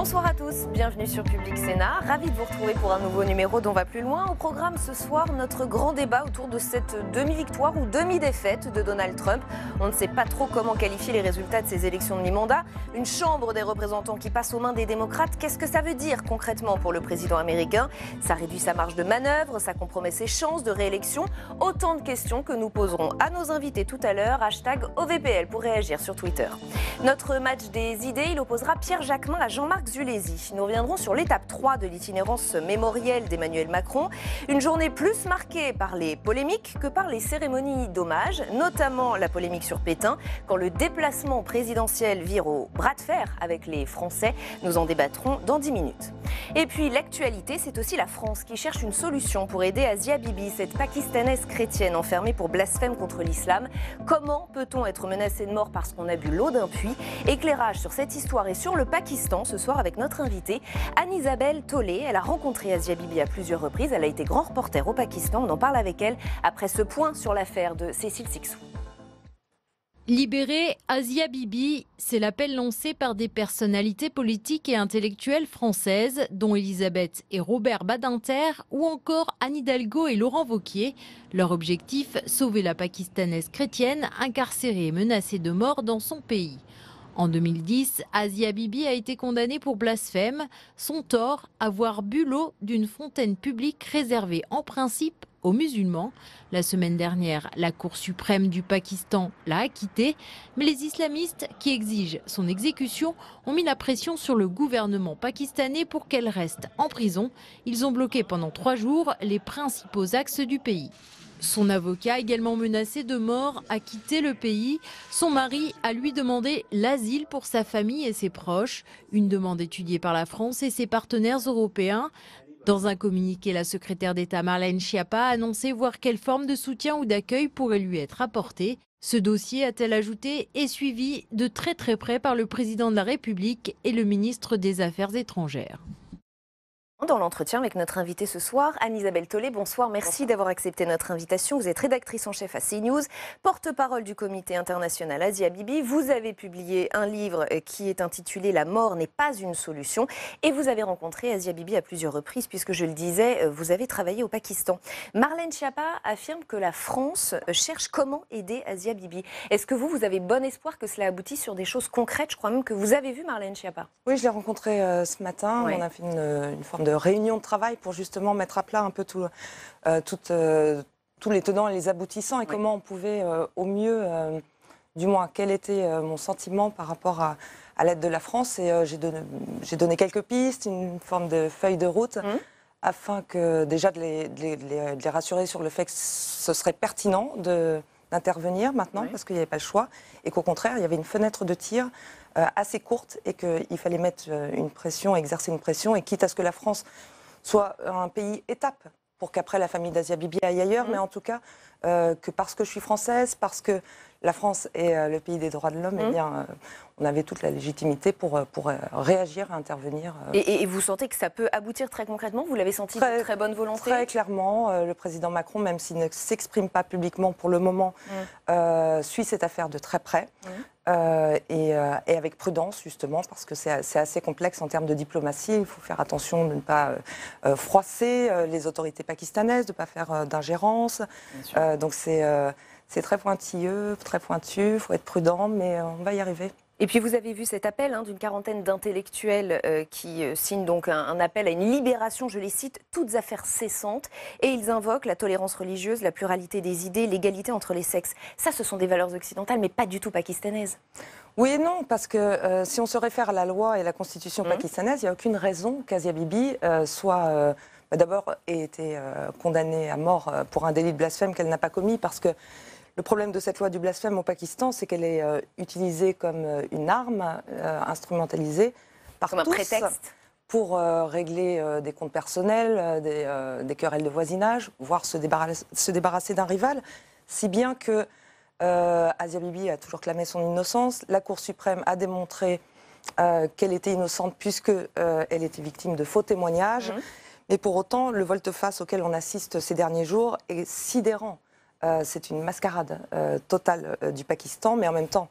Bonsoir à tous, bienvenue sur Public Sénat. Ravi de vous retrouver pour un nouveau numéro d'On va plus loin. Au programme ce soir, notre grand débat autour de cette demi-victoire ou demi-défaite de Donald Trump. On ne sait pas trop comment qualifier les résultats de ces élections de mi-mandat. Une chambre des représentants qui passe aux mains des démocrates, qu'est-ce que ça veut dire concrètement pour le président américain? Ça réduit sa marge de manœuvre, ça compromet ses chances de réélection. Autant de questions que nous poserons à nos invités tout à l'heure. #OVPL pour réagir sur Twitter. Notre match des idées, il opposera Pierre Jacquemin à Jean-Marc Zulesi. Nous reviendrons sur l'étape 3 de l'itinérance mémorielle d'Emmanuel Macron. Une journée plus marquée par les polémiques que par les cérémonies d'hommage, notamment la polémique sur Pétain, quand le déplacement présidentiel vire au bras de fer avec les Français. Nous en débattrons dans 10 minutes. Et puis l'actualité, c'est aussi la France qui cherche une solution pour aider Asia Bibi, cette Pakistanaise chrétienne enfermée pour blasphème contre l'islam. Comment peut-on être menacé de mort parce qu'on a bu l'eau d'un puits? Éclairage sur cette histoire et sur le Pakistan ce soir avec notre invitée Anne-Isabelle Tollet. Elle a rencontré Asia Bibi à plusieurs reprises. Elle a été grand reporter au Pakistan. On en parle avec elle après ce point sur l'affaire de Cécile Cixous. Libérer Asia Bibi, c'est l'appel lancé par des personnalités politiques et intellectuelles françaises, dont Elisabeth et Robert Badinter, ou encore Anne Hidalgo et Laurent Wauquiez. Leur objectif, sauver la Pakistanaise chrétienne incarcérée et menacée de mort dans son pays. En 2010, Asia Bibi a été condamnée pour blasphème. Son tort, avoir bu l'eau d'une fontaine publique réservée en principe aux musulmans. La semaine dernière, la Cour suprême du Pakistan l'a acquittée, mais les islamistes qui exigent son exécution ont mis la pression sur le gouvernement pakistanais pour qu'elle reste en prison. Ils ont bloqué pendant 3 jours les principaux axes du pays. Son avocat, également menacé de mort, a quitté le pays. Son mari a lui demandé l'asile pour sa famille et ses proches, une demande étudiée par la France et ses partenaires européens. Dans un communiqué, la secrétaire d'État Marlène Schiappa a annoncé voir quelle forme de soutien ou d'accueil pourrait lui être apportée. Ce dossier, a-t-elle ajouté, est suivi de très près par le président de la République et le ministre des Affaires étrangères. Dans l'entretien avec notre invitée ce soir, Anne-Isabelle Tollet, bonsoir, merci d'avoir accepté notre invitation. Vous êtes rédactrice en chef à CNews, porte-parole du comité international Asia Bibi. Vous avez publié un livre qui est intitulé « La mort n'est pas une solution » et vous avez rencontré Asia Bibi à plusieurs reprises puisque, je le disais, vous avez travaillé au Pakistan. Marlène Schiappa affirme que la France cherche comment aider Asia Bibi. Est-ce que vous avez bon espoir que cela aboutisse sur des choses concrètes? Je crois même que vous avez vu Marlène Schiappa. Oui, je l'ai rencontrée ce matin. Ouais. On a fait une forme de réunion de travail pour justement mettre à plat un peu tous les tenants et les aboutissants et comment on pouvait au mieux, du moins quel était mon sentiment par rapport à l'aide de la France. Et j'ai donné quelques pistes, une forme de feuille de route afin que déjà de les rassurer sur le fait que ce serait pertinent d'intervenir maintenant parce qu'il n'y avait pas le choix et qu'au contraire il y avait une fenêtre de tir assez courte et qu'il fallait mettre une pression, exercer une pression et quitte à ce que la France soit un pays étape pour qu'après la famille d'Asia Bibi aille ailleurs, mais en tout cas que parce que je suis française, parce que la France est le pays des droits de l'homme, eh bien, on avait toute la légitimité pour réagir, intervenir. Et vous sentez que ça peut aboutir très concrètement? Vous l'avez senti de très bonne volonté? Très clairement, le président Macron, même s'il ne s'exprime pas publiquement pour le moment, suit cette affaire de très près. Et avec prudence justement parce que c'est assez complexe en termes de diplomatie. Il faut faire attention de ne pas froisser les autorités pakistanaises, de ne pas faire d'ingérence. Donc c'est très pointilleux, très pointu, il faut être prudent, mais on va y arriver. Et puis vous avez vu cet appel d'une quarantaine d'intellectuels qui signent donc un appel à une libération, je les cite, toutes affaires cessantes. Et ils invoquent la tolérance religieuse, la pluralité des idées, l'égalité entre les sexes. Ça, ce sont des valeurs occidentales, mais pas du tout pakistanaises. Oui et non, parce que si on se réfère à la loi et la constitution pakistanaise, il n'y a aucune raison qu'Asia Bibi soit d'abord ait été condamnée à mort pour un délit de blasphème qu'elle n'a pas commis, parce que le problème de cette loi du blasphème au Pakistan, c'est qu'elle est utilisée comme une arme, instrumentalisée par comme un prétexte pour régler des comptes personnels, des querelles de voisinage, voire se débarrasser d'un rival, si bien que Asia Bibi a toujours clamé son innocence. La Cour suprême a démontré qu'elle était innocente puisqu'elle était victime de faux témoignages. Mais pour autant, le volte-face auquel on assiste ces derniers jours est sidérant. C'est une mascarade totale du Pakistan, mais en même temps,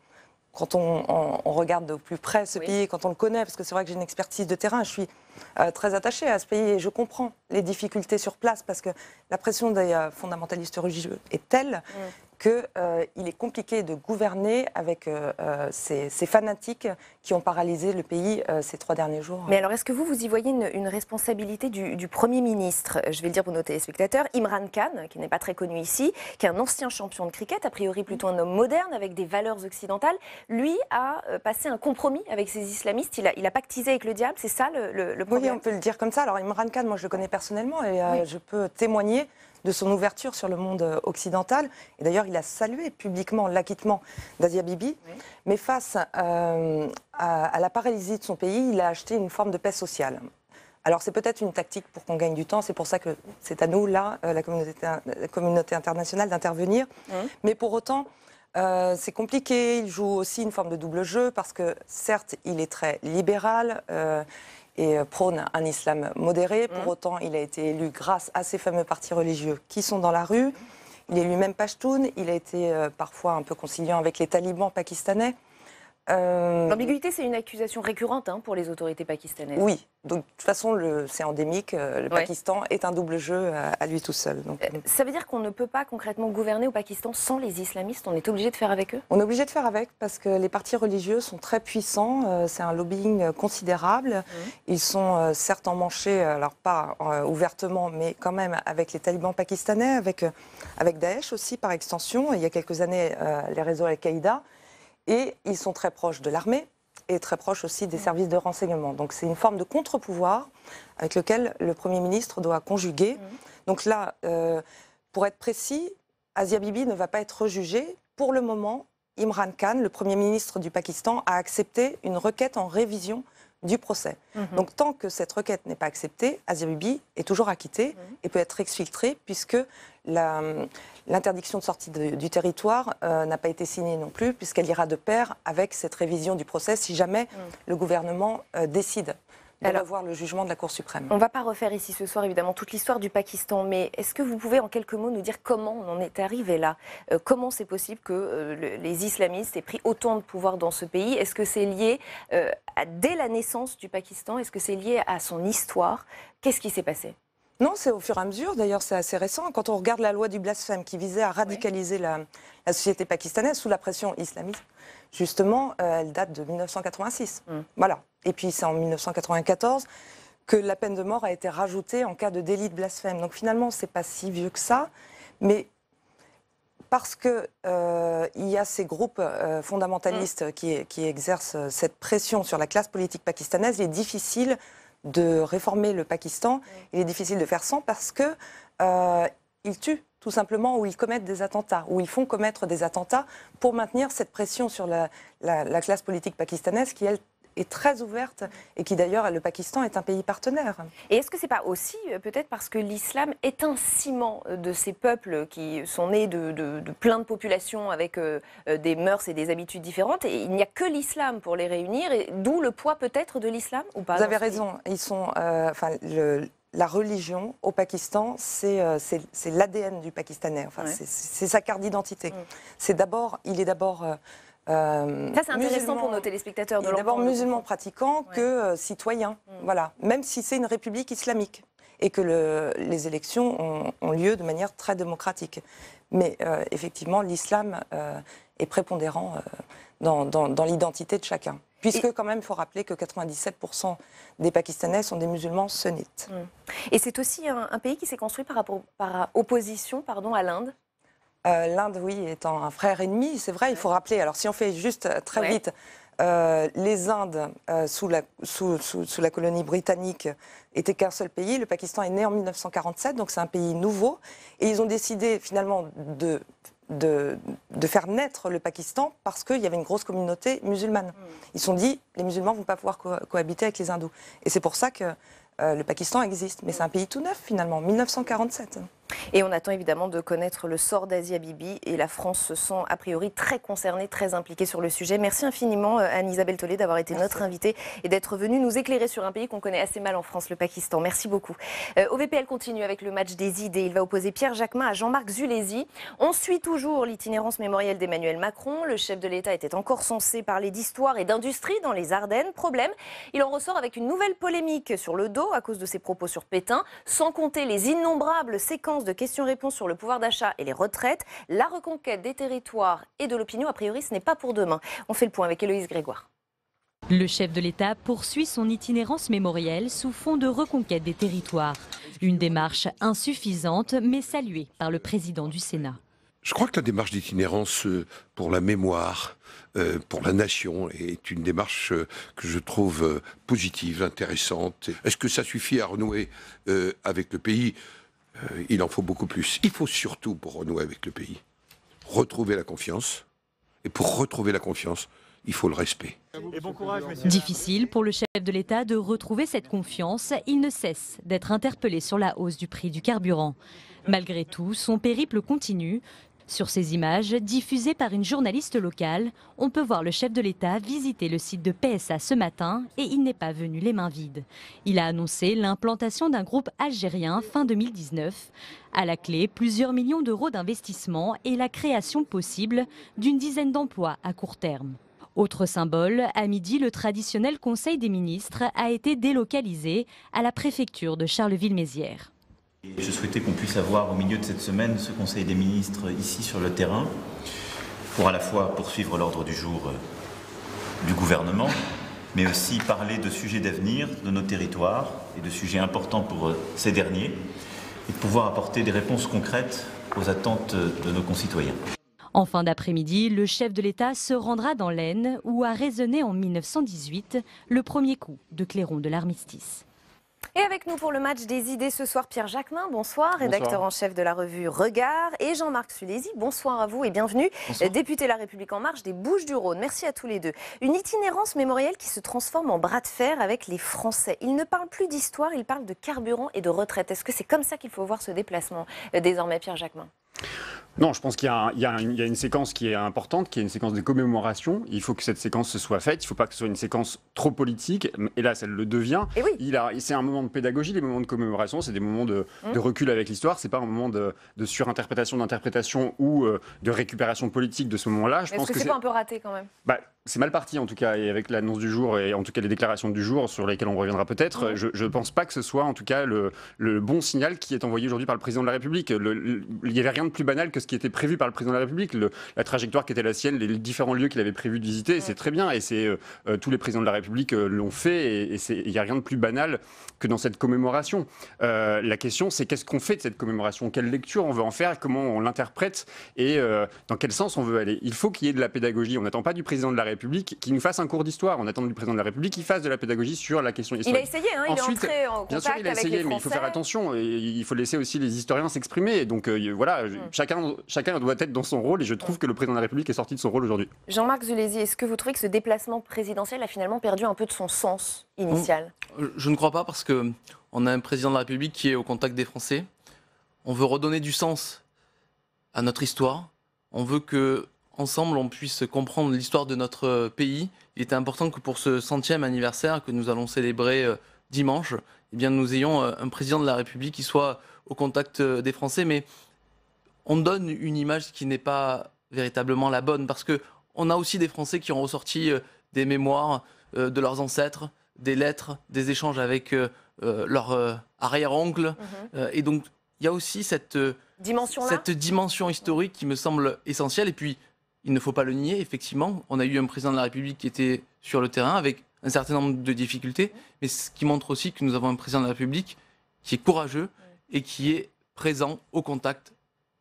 quand on regarde de plus près ce pays, quand on le connaît, parce que c'est vrai que j'ai une expertise de terrain, je suis très attachée à ce pays et je comprends les difficultés sur place parce que la pression des fondamentalistes religieux est telle qu'il est compliqué de gouverner avec ces fanatiques qui ont paralysé le pays ces 3 derniers jours. Mais alors, est-ce que vous y voyez une responsabilité du Premier ministre? Je vais le dire pour nos téléspectateurs. Imran Khan, qui n'est pas très connu ici, qui est un ancien champion de cricket, a priori plutôt un homme moderne, avec des valeurs occidentales, lui a passé un compromis avec ces islamistes. Il a pactisé avec le diable, c'est ça le problème? Oui, on peut le dire comme ça. Alors Imran Khan, moi je le connais personnellement et je peux témoigner de son ouverture sur le monde occidental. Et d'ailleurs, il a salué publiquement l'acquittement d'Asia Bibi. Mais face à la paralysie de son pays, il a acheté une forme de paix sociale. Alors c'est peut-être une tactique pour qu'on gagne du temps. C'est pour ça que c'est à nous, là, la communauté internationale, d'intervenir. Mais pour autant, c'est compliqué. Il joue aussi une forme de double jeu parce que, certes, il est très libéral et prône un islam modéré. Pour autant, il a été élu grâce à ces fameux partis religieux qui sont dans la rue. Il est lui-même pachtoun. Il a été parfois un peu conciliant avec les talibans pakistanais. L'ambiguïté, c'est une accusation récurrente pour les autorités pakistanaises. Oui, donc de toute façon, c'est endémique. Le Pakistan est un double jeu à lui tout seul. Donc, ça veut dire qu'on ne peut pas concrètement gouverner au Pakistan sans les islamistes? On est obligé de faire avec eux? On est obligé de faire avec parce que les partis religieux sont très puissants. C'est un lobbying considérable. Ils sont certes emmanchés, alors pas ouvertement, mais quand même avec les talibans pakistanais, avec Daesh aussi par extension. Il y a quelques années, les réseaux Al-Qaïda. Et ils sont très proches de l'armée et très proches aussi des services de renseignement. Donc c'est une forme de contre-pouvoir avec lequel le Premier ministre doit conjuguer. Donc là, pour être précis, Asia Bibi ne va pas être jugée. Pour le moment, Imran Khan, le Premier ministre du Pakistan, a accepté une requête en révision du procès. Donc tant que cette requête n'est pas acceptée, Asia Bibi est toujours acquittée et peut être exfiltrée puisque l'interdiction de sortie du territoire n'a pas été signée non plus puisqu'elle ira de pair avec cette révision du procès si jamais le gouvernement décide de revoir le jugement de la Cour suprême. On ne va pas refaire ici ce soir évidemment toute l'histoire du Pakistan, mais est-ce que vous pouvez en quelques mots nous dire comment on en est arrivé là? Comment c'est possible que les islamistes aient pris autant de pouvoir dans ce pays? Est-ce que c'est lié dès la naissance du Pakistan? Est-ce que c'est lié à son histoire? Qu'est-ce qui s'est passé? Non, c'est au fur et à mesure. D'ailleurs, c'est assez récent. Quand on regarde la loi du blasphème qui visait à radicaliser la société pakistanaise sous la pression islamiste, justement, elle date de 1986. Voilà. Et puis, c'est en 1994 que la peine de mort a été rajoutée en cas de délit de blasphème. Donc, finalement, c'est pas si vieux que ça. Mais parce qu'il y a ces groupes fondamentalistes qui exercent cette pression sur la classe politique pakistanaise, il est difficile de réformer le Pakistan. Il est difficile de faire sans parce que ils tuent tout simplement ou ils commettent des attentats, ou ils font commettre des attentats pour maintenir cette pression sur la classe politique pakistanaise qui, elle, est très ouverte et qui d'ailleurs, le Pakistan est un pays partenaire. Et est-ce que c'est pas aussi peut-être parce que l'islam est un ciment de ces peuples qui sont nés de plein de populations avec des mœurs et des habitudes différentes et il n'y a que l'islam pour les réunir et d'où le poids peut-être de l'islam ou pas? Vous avez raison, ils sont, la religion au Pakistan, c'est l'ADN du Pakistanais, c'est sa carte d'identité. Il est d'abord ça, c'est intéressant pour nos téléspectateurs de l'entendre. D'abord musulman pratiquant que citoyen, voilà. Même si c'est une république islamique et que les élections ont lieu de manière très démocratique. Mais effectivement, l'islam est prépondérant dans l'identité de chacun. Puisque quand même, il faut rappeler que 97% des Pakistanais sont des musulmans sunnites. Et c'est aussi un pays qui s'est construit par opposition à l'Inde. L'Inde, oui, étant un frère ennemi, c'est vrai, il faut rappeler. Alors, si on fait juste très vite, les Indes, sous la colonie britannique, étaient qu'un seul pays. Le Pakistan est né en 1947, donc c'est un pays nouveau. Et ils ont décidé, finalement, de faire naître le Pakistan parce qu'il y avait une grosse communauté musulmane. Ils se sont dit, les musulmans ne vont pas pouvoir cohabiter avec les hindous. Et c'est pour ça que le Pakistan existe. Mais c'est un pays tout neuf, finalement, 1947. Et on attend évidemment de connaître le sort d'Asia Bibi et la France se sent a priori très concernée, très impliquée sur le sujet. Merci infiniment Anne-Isabelle Tollet d'avoir été notre invitée et d'être venue nous éclairer sur un pays qu'on connaît assez mal en France, le Pakistan. Merci beaucoup. OVPL continue avec le match des idées. Il va opposer Pierre Jacquemin à Jean-Marc Zulesi. On suit toujours l'itinérance mémorielle d'Emmanuel Macron. Le chef de l'État était encore censé parler d'histoire et d'industrie dans les Ardennes. Problème, il en ressort avec une nouvelle polémique sur le dos à cause de ses propos sur Pétain, sans compter les innombrables séquences de questions-réponses sur le pouvoir d'achat et les retraites. La reconquête des territoires et de l'opinion, a priori, ce n'est pas pour demain. On fait le point avec Héloïse Grégoire. Le chef de l'État poursuit son itinérance mémorielle sous fond de reconquête des territoires. Une démarche insuffisante, mais saluée par le président du Sénat. Je crois que la démarche d'itinérance pour la mémoire, pour la nation, est une démarche que je trouve positive, intéressante. Est-ce que ça suffit à renouer avec le pays ? Il en faut beaucoup plus. Il faut surtout, pour renouer avec le pays, retrouver la confiance. Et pour retrouver la confiance, il faut le respect. Et bon courage, messieurs. Difficile pour le chef de l'État de retrouver cette confiance. Il ne cesse d'être interpellé sur la hausse du prix du carburant. Malgré tout, son périple continue. Sur ces images, diffusées par une journaliste locale, on peut voir le chef de l'État visiter le site de PSA ce matin et il n'est pas venu les mains vides. Il a annoncé l'implantation d'un groupe algérien fin 2019. À la clé, plusieurs millions d'euros d'investissement et la création possible d'une dizaine d'emplois à court terme. Autre symbole, à midi, le traditionnel Conseil des ministres a été délocalisé à la préfecture de Charleville-Mézières. Je souhaitais qu'on puisse avoir au milieu de cette semaine ce Conseil des ministres ici sur le terrain pour à la fois poursuivre l'ordre du jour du gouvernement, mais aussi parler de sujets d'avenir de nos territoires et de sujets importants pour ces derniers et de pouvoir apporter des réponses concrètes aux attentes de nos concitoyens. En fin d'après-midi, le chef de l'État se rendra dans l'Aisne où a résonné en 1918 le premier coup de clairon de l'armistice. Et avec nous pour le match des idées ce soir, Pierre Jacquemin, bonsoir, rédacteur en chef de la revue Regard, et Jean-Marc Zulesi, bonsoir à vous et bienvenue, député La République En Marche des Bouches-du-Rhône. Merci à tous les deux. Une itinérance mémorielle qui se transforme en bras de fer avec les Français. Ils ne parlent plus d'histoire, ils parlent de carburant et de retraite. Est-ce que c'est comme ça qu'il faut voir ce déplacement désormais, Pierre Jacquemin ? Non, je pense qu'il y a une séquence qui est importante, qui est une séquence de commémoration. Il faut que cette séquence se soit faite. Il ne faut pas que ce soit une séquence trop politique. Et là, ça le devient. Et oui. C'est un moment de pédagogie. Les moments de commémoration, c'est des moments de recul avec l'histoire. C'est pas un moment de surinterprétation, d'interprétation ou de récupération politique de ce moment-là. Est-ce que c'est pas un peu raté quand même ? C'est mal parti en tout cas, et avec l'annonce du jour et en tout cas les déclarations du jour sur lesquelles on reviendra peut-être, je ne pense pas que ce soit en tout cas le bon signal qui est envoyé aujourd'hui par le président de la République. Il n'y avait rien de plus banal que ce qui était prévu par le président de la République, la trajectoire qui était la sienne, les différents lieux qu'il avait prévu de visiter, c'est très bien, et tous les présidents de la République l'ont fait, et il n'y a rien de plus banal que dans cette commémoration. La question, c'est qu'est-ce qu'on fait de cette commémoration ? Quelle lecture on veut en faire ? Comment on l'interprète ? Et dans quel sens on veut aller ? Il faut qu'il y ait de la pédagogie. On n'attend pas du président de la République qui nous fasse un cours d'histoire. On attend du président de la République qui fasse de la pédagogie sur la question historique. Il a essayé, hein, Ensuite, il est entré en contact bien sûr, il a essayé, avec les mais il faut Français. faire attention. Et il faut laisser aussi les historiens s'exprimer. Donc voilà, chacun doit être dans son rôle, et je trouve que le président de la République est sorti de son rôle aujourd'hui. Jean-Marc Zulesi, est-ce que vous trouvez que ce déplacement présidentiel a finalement perdu un peu de son sens initial ? Je ne crois pas, parce qu'on a un président de la République qui est au contact des Français. On veut redonner du sens à notre histoire. On veut que ensemble on puisse comprendre l'histoire de notre pays. Il était important que pour ce 100e anniversaire que nous allons célébrer dimanche, eh bien, nous ayons un président de la République qui soit au contact des Français. Mais on donne une image qui n'est pas véritablement la bonne, parce qu'on a aussi des Français qui ont ressorti des mémoires de leurs ancêtres, des lettres, des échanges avec leur arrière-oncle. Et donc, il y a aussi cette dimension historique qui me semble essentielle. Et puis, il ne faut pas le nier, effectivement, on a eu un président de la République qui était sur le terrain avec un certain nombre de difficultés, mais ce qui montre aussi que nous avons un président de la République qui est courageux et qui est présent au contact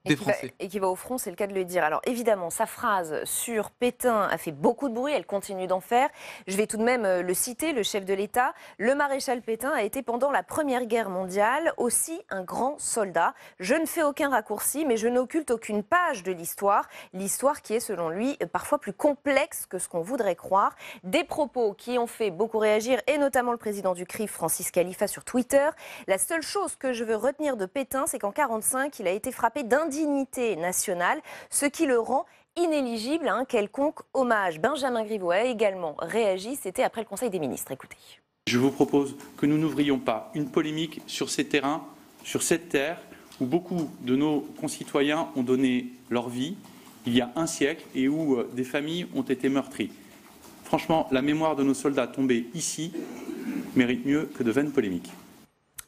des Français. Et qui va au front, c'est le cas de le dire. Alors évidemment, sa phrase sur Pétain a fait beaucoup de bruit, elle continue d'en faire. Je vais tout de même le citer, le chef de l'État. Le maréchal Pétain a été pendant la Première Guerre mondiale aussi un grand soldat. Je ne fais aucun raccourci, mais je n'occulte aucune page de l'histoire. L'histoire qui est, selon lui, parfois plus complexe que ce qu'on voudrait croire. Des propos qui ont fait beaucoup réagir, et notamment le président du CRIF, Francis Khalifa, sur Twitter. La seule chose que je veux retenir de Pétain, c'est qu'en 1945, il a été frappé d'indignité nationale, ce qui le rend inéligible à un quelconque hommage. Benjamin Griveaux a également réagi, c'était après le Conseil des ministres. Écoutez. Je vous propose que nous n'ouvrions pas une polémique sur ces terrains, sur cette terre, où beaucoup de nos concitoyens ont donné leur vie il y a un siècle et où des familles ont été meurtries. Franchement, la mémoire de nos soldats tombés ici mérite mieux que de vaines polémiques.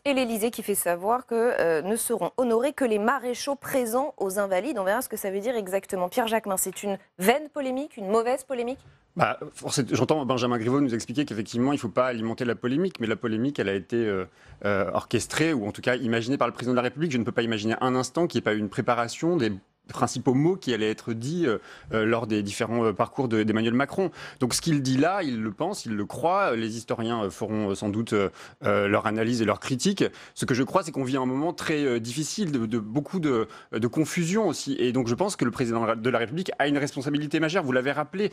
Et l'Élysée qui fait savoir que ne seront honorés que les maréchaux présents aux Invalides. On verra ce que ça veut dire exactement. Pierre Jacquemin, c'est une vaine polémique, une mauvaise polémique ? J'entends Benjamin Griveaux nous expliquer qu'effectivement, il ne faut pas alimenter la polémique, mais la polémique, elle a été orchestrée, ou en tout cas imaginée par le président de la République. Je ne peux pas imaginer un instant qu'il n'y ait pas eu une préparation des principaux mots qui allaient être dits lors des différents parcours d'Emmanuel Macron. Donc ce qu'il dit là, il le pense, il le croit. Les historiens feront sans doute leur analyse et leur critique. Ce que je crois, c'est qu'on vit un moment très difficile, de beaucoup de confusion aussi. Et donc je pense que le président de la République a une responsabilité majeure. Vous l'avez rappelé,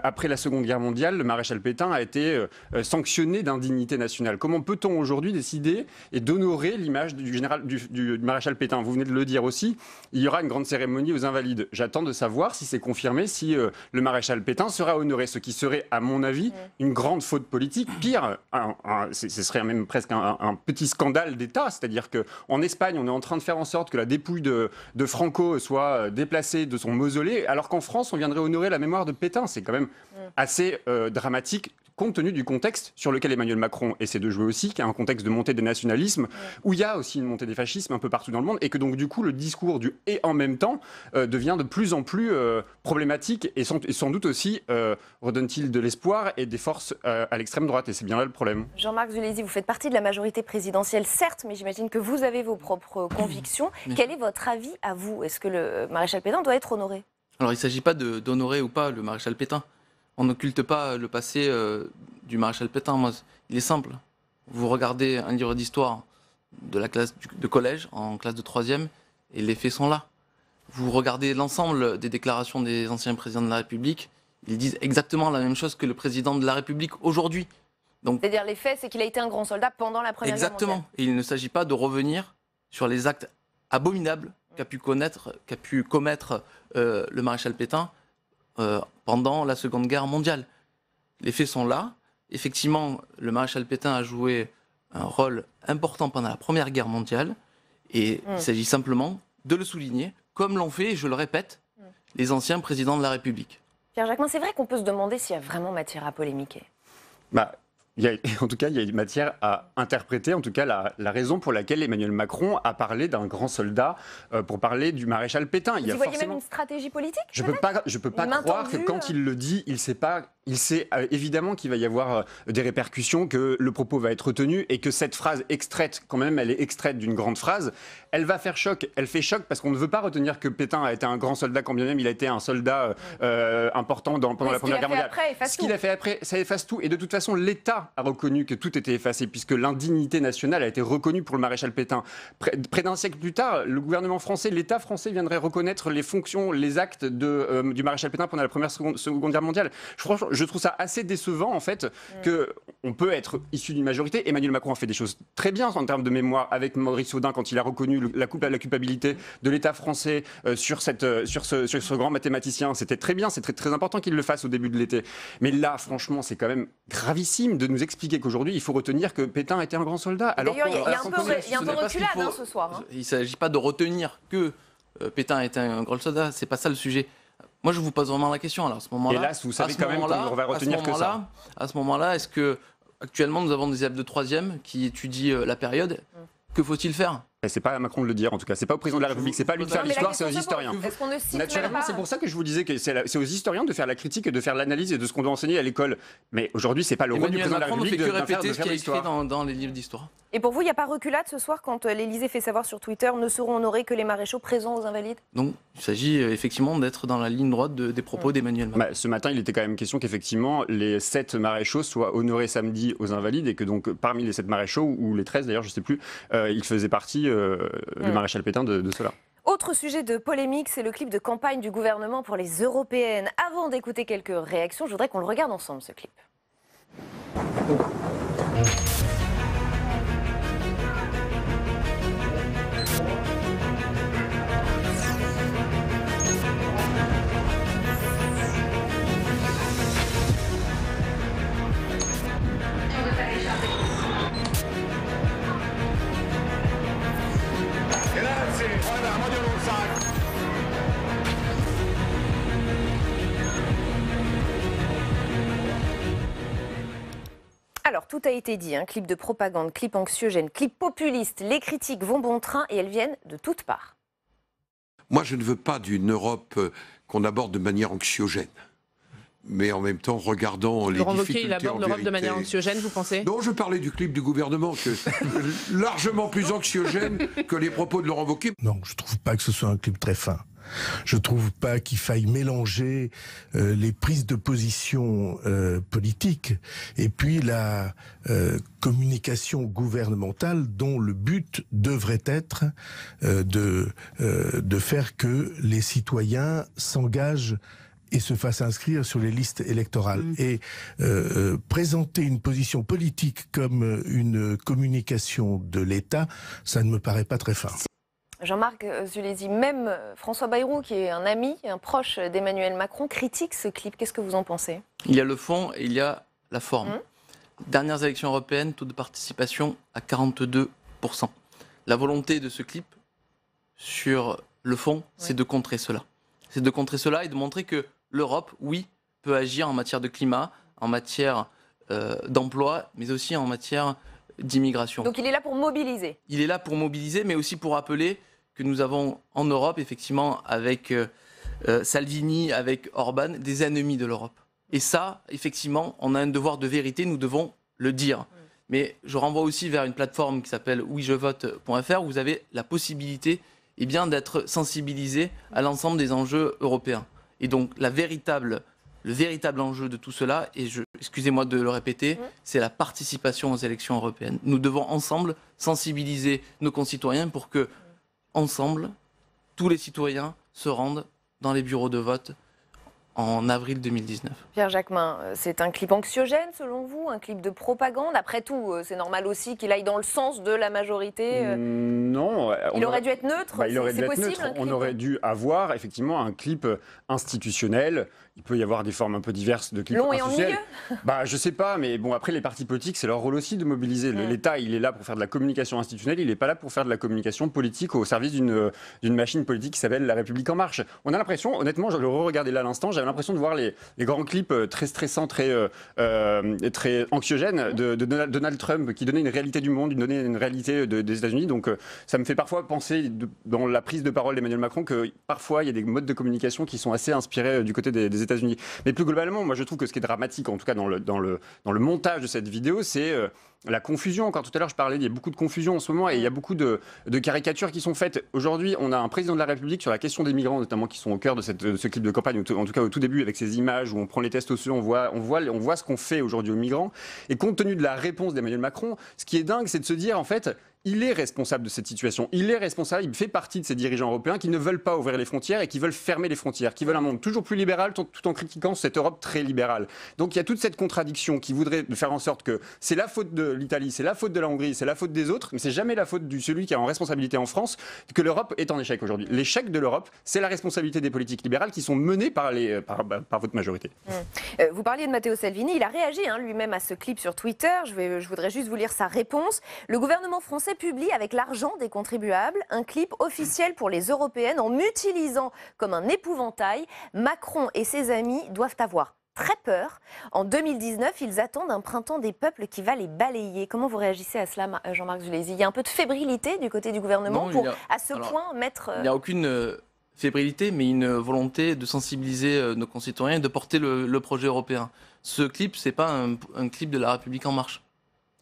après la Seconde Guerre mondiale, le maréchal Pétain a été sanctionné d'indignité nationale. Comment peut-on aujourd'hui décider et d'honorer l'image du maréchal Pétain ? Vous venez de le dire aussi, il y aura une grande cérémonie aux Invalides. J'attends de savoir si c'est confirmé, si le maréchal Pétain sera honoré, ce qui serait, à mon avis, une grande faute politique. Pire, ce serait même presque un petit scandale d'État, c'est-à-dire qu'en Espagne, on est en train de faire en sorte que la dépouille de Franco soit déplacée de son mausolée, alors qu'en France, on viendrait honorer la mémoire de Pétain. C'est quand même assez dramatique, compte tenu du contexte sur lequel Emmanuel Macron essaie de jouer aussi, qui est un contexte de montée des nationalismes, où il y a aussi une montée des fascismes un peu partout dans le monde, et que donc du coup le discours du « et en même temps » devient de plus en plus problématique, et sans doute aussi redonne-t-il de l'espoir et des forces à l'extrême droite, et c'est bien là le problème. Jean-Marc Zulesi, vous faites partie de la majorité présidentielle, certes, mais j'imagine que vous avez vos propres convictions. Quel est votre avis à vous ? Est-ce que le maréchal Pétain doit être honoré ? Alors il ne s'agit pas d'honorer ou pas le maréchal Pétain. On n'occulte pas le passé du maréchal Pétain. Moi, il est simple. Vous regardez un livre d'histoire de la classe de collège, en classe de 3e, et les faits sont là. Vous regardez l'ensemble des déclarations des anciens présidents de la République, ils disent exactement la même chose que le président de la République aujourd'hui. C'est-à-dire les faits, c'est qu'il a été un grand soldat pendant la Première Guerre mondiale. Exactement. Et il ne s'agit pas de revenir sur les actes abominables qu'a pu commettre le maréchal Pétain pendant la Seconde Guerre mondiale. Les faits sont là. Effectivement, le maréchal Pétain a joué un rôle important pendant la Première Guerre mondiale. Et il s'agit simplement de le souligner, comme l'ont fait, je le répète, les anciens présidents de la République. Pierre Jacquemin, c'est vrai qu'on peut se demander s'il y a vraiment matière à polémiquer. En tout cas, il y a une matière à interpréter, en tout cas la raison pour laquelle Emmanuel Macron a parlé d'un grand soldat pour parler du maréchal Pétain. Vous voyez même une stratégie politique ? Je ne peux pas croire que quand il le dit, il sait évidemment qu'il va y avoir des répercussions, que le propos va être retenu et que cette phrase extraite, quand même, elle est extraite d'une grande phrase, elle va faire choc. Elle fait choc parce qu'on ne veut pas retenir que Pétain a été un grand soldat, quand bien même il a été un soldat important pendant la Première Guerre mondiale. Ce qu'il a fait après, ça efface tout. Et de toute façon, l'État a reconnu que tout était effacé, puisque l'indignité nationale a été reconnue pour le maréchal Pétain. Près d'un siècle plus tard, le gouvernement français, l'État français viendrait reconnaître les fonctions, les actes du maréchal Pétain pendant la Première Seconde Guerre mondiale. Je trouve ça assez décevant, en fait, qu'on peut être issu d'une majorité. Emmanuel Macron a fait des choses très bien en termes de mémoire avec Maurice Audin, quand il a reconnu la culpabilité de l'État français sur ce grand mathématicien. C'était très bien, c'est très important qu'il le fasse au début de l'été. Mais là, franchement, c'est quand même gravissime de nous expliquer qu'aujourd'hui, il faut retenir que Pétain était un grand soldat. D'ailleurs, il y a un peu reculade ce soir. Il ne s'agit pas de retenir que Pétain était un grand soldat, c'est pas ça le sujet. Moi, je vous pose vraiment la question. Alors, à ce moment-là, hélas, vous savez quand même qu'on va retenir que ça. À ce moment-là, est-ce que actuellement nous avons des élèves de 3e qui étudient la période ? Que faut-il faire ? C'est pas à Macron de le dire, en tout cas. C'est pas au président de la République, c'est pas à lui de faire l'histoire, c'est aux historiens. Est-ce qu'on ne cite Naturellement, même c'est pas pour ça que je vous disais que c'est aux historiens de faire la critique et de faire l'analyse et de ce qu'on doit enseigner à l'école. Mais aujourd'hui, c'est pas le rôle du président de la République ne fait que de faire répéter de ce qui est écrit l'histoire. dans les livres d'histoire. Et pour vous, il n'y a pas reculade ce soir quand l'Élysée fait savoir sur Twitter ne seront honorés que les maréchaux présents aux Invalides? Donc, il s'agit effectivement d'être dans la ligne droite des propos d'Emmanuel Macron. Ce matin, il était quand même question qu'effectivement, les 7 maréchaux soient honorés samedi aux Invalides et que donc, parmi les 7 maréchaux, ou les 13 d'ailleurs, je ne sais plus, il faisait partie, le maréchal Pétain, de cela. Autre sujet de polémique, c'est le clip de campagne du gouvernement pour les européennes. Avant d'écouter quelques réactions, je voudrais qu'on le regarde ensemble, ce clip. Alors, tout a été dit, clip de propagande, clip anxiogène, clip populiste, les critiques vont bon train et elles viennent de toutes parts. Moi, je ne veux pas d'une Europe qu'on aborde de manière anxiogène. Mais en même temps, regardant les Laurent difficultés Wauquiez, il aborde l'Europe de manière anxiogène, vous pensez? Non, je parlais du clip du gouvernement, largement plus anxiogène que les propos de Laurent Wauquiez. Non, je ne trouve pas que ce soit un clip très fin. Je ne trouve pas qu'il faille mélanger les prises de position politiques et puis la communication gouvernementale dont le but devrait être de faire que les citoyens s'engagent et se fasse inscrire sur les listes électorales. Et présenter une position politique comme une communication de l'État, ça ne me paraît pas très fin. Jean-Marc Zulesi, même François Bayrou, qui est un ami, un proche d'Emmanuel Macron, critique ce clip. Qu'est-ce que vous en pensez? Il y a le fond et il y a la forme. Dernières élections européennes, taux de participation à 42%. La volonté de ce clip, sur le fond, c'est de contrer cela. C'est de contrer cela et de montrer que l'Europe, oui, peut agir en matière de climat, en matière d'emploi, mais aussi en matière d'immigration. Donc il est là pour mobiliser. Il est là pour mobiliser, mais aussi pour rappeler que nous avons en Europe, effectivement, avec Salvini, avec Orban, des ennemis de l'Europe. Et ça, effectivement, on a un devoir de vérité, nous devons le dire. Mais je renvoie aussi vers une plateforme qui s'appelle ouijevote.fr, où vous avez la possibilité d'être sensibilisé à l'ensemble des enjeux européens. Et donc le véritable enjeu de tout cela, et excusez-moi de le répéter, c'est la participation aux élections européennes. Nous devons ensemble sensibiliser nos concitoyens pour que, ensemble, tous les citoyens se rendent dans les bureaux de vote en avril 2019. Pierre Jacquemin, c'est un clip anxiogène selon vous, un clip de propagande? Après tout, c'est normal aussi qu'il aille dans le sens de la majorité. Non. Il aurait dû être neutre. Il aurait dû être neutre. On aurait dû avoir effectivement un clip institutionnel. Il peut y avoir des formes un peu diverses de clips institutionnels. Long et ennuyeux. Je sais pas, mais bon, après les partis politiques, c'est leur rôle aussi de mobiliser. L'État, il est là pour faire de la communication institutionnelle, il n'est pas là pour faire de la communication politique au service d'une machine politique qui s'appelle La République En Marche. On a l'impression, honnêtement, je le re-regardais là à l'instant, j'avais l'impression de voir les grands clips très stressants, très anxiogènes de Donald Trump qui donnait une réalité du monde, une réalité des États-Unis. Donc ça me fait parfois penser, dans la prise de parole d'Emmanuel Macron, que parfois il y a des modes de communication qui sont assez inspirés du côté des États-Unis. Mais plus globalement, moi je trouve que ce qui est dramatique, en tout cas dans le montage de cette vidéo, c'est la confusion. Encore tout à l'heure, je parlais, il y a beaucoup de confusion en ce moment et il y a beaucoup de caricatures qui sont faites. Aujourd'hui, on a un président de la République sur la question des migrants, notamment, qui sont au cœur de ce clip de campagne, en tout cas au tout début, avec ces images où on prend les tests osseux, on voit ce qu'on fait aujourd'hui aux migrants. Et compte tenu de la réponse d'Emmanuel Macron, ce qui est dingue, c'est de se dire, en fait, il est responsable de cette situation. Il est responsable, il fait partie de ces dirigeants européens qui ne veulent pas ouvrir les frontières et qui veulent fermer les frontières, qui veulent un monde toujours plus libéral tout en critiquant cette Europe très libérale. Donc il y a toute cette contradiction qui voudrait faire en sorte que c'est la faute de l'Italie, c'est la faute de la Hongrie, c'est la faute des autres, mais c'est jamais la faute de celui qui est en responsabilité en France que l'Europe est en échec aujourd'hui. L'échec de l'Europe, c'est la responsabilité des politiques libérales qui sont menées par votre majorité. Vous parliez de Matteo Salvini, il a réagi lui-même à ce clip sur Twitter. Je voudrais juste vous lire sa réponse. Le gouvernement français publie avec l'argent des contribuables un clip officiel pour les européennes en m'utilisant comme un épouvantail. Macron et ses amis doivent avoir très peur. En 2019, ils attendent un printemps des peuples qui va les balayer. Comment vous réagissez à cela, Jean-Marc Zulesi? Il y a un peu de fébrilité du côté du gouvernement pour, à ce point, mettre... Il n'y a aucune fébrilité, mais une volonté de sensibiliser nos concitoyens et de porter le projet européen. Ce clip, ce n'est pas un clip de La République En Marche.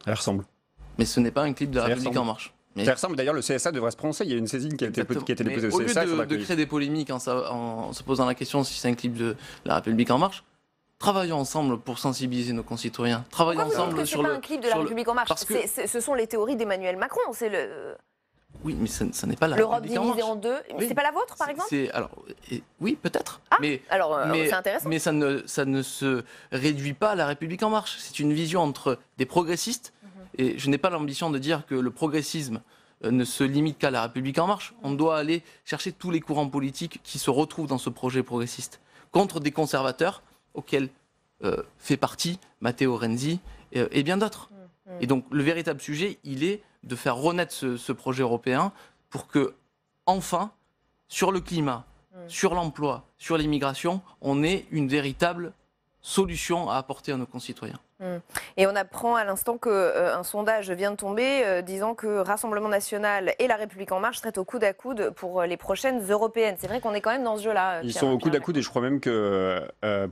Elle ressemble. Mais ce n'est pas un clip de La République En Marche. Ça ressemble, d'ailleurs, le CSA devrait se prononcer. Il y a une saisine qui a été déposée au CSA. Au lieu de créer des polémiques en se posant la question si c'est un clip de La République En Marche, travaillons ensemble pour sensibiliser nos concitoyens. Travaillons ensemble sur le... C'est pas un clip de La République En Marche. Ce sont les théories d'Emmanuel Macron. C'est le... Oui, mais ça n'est pas La L'Europe République En Marche. divisée en deux. Oui. C'est pas la vôtre, par exemple? Oui, peut-être. Ah, mais c'est intéressant. Mais ça ne se réduit pas à La République En Marche. C'est une vision entre des progressistes. Et je n'ai pas l'ambition de dire que le progressisme ne se limite qu'à La République En Marche. On doit aller chercher tous les courants politiques qui se retrouvent dans ce projet progressiste, contre des conservateurs auxquels fait partie Matteo Renzi et bien d'autres. Et donc le véritable sujet, il est de faire renaître ce projet européen pour que, enfin, sur le climat, sur l'emploi, sur l'immigration, on ait une véritable solution à apporter à nos concitoyens. Et on apprend à l'instant qu'un sondage vient de tomber disant que Rassemblement National et La République En Marche seraient au coude à coude pour les prochaines européennes. C'est vrai qu'on est quand même dans ce jeu-là. Ils sont au coude à coude et je crois même que,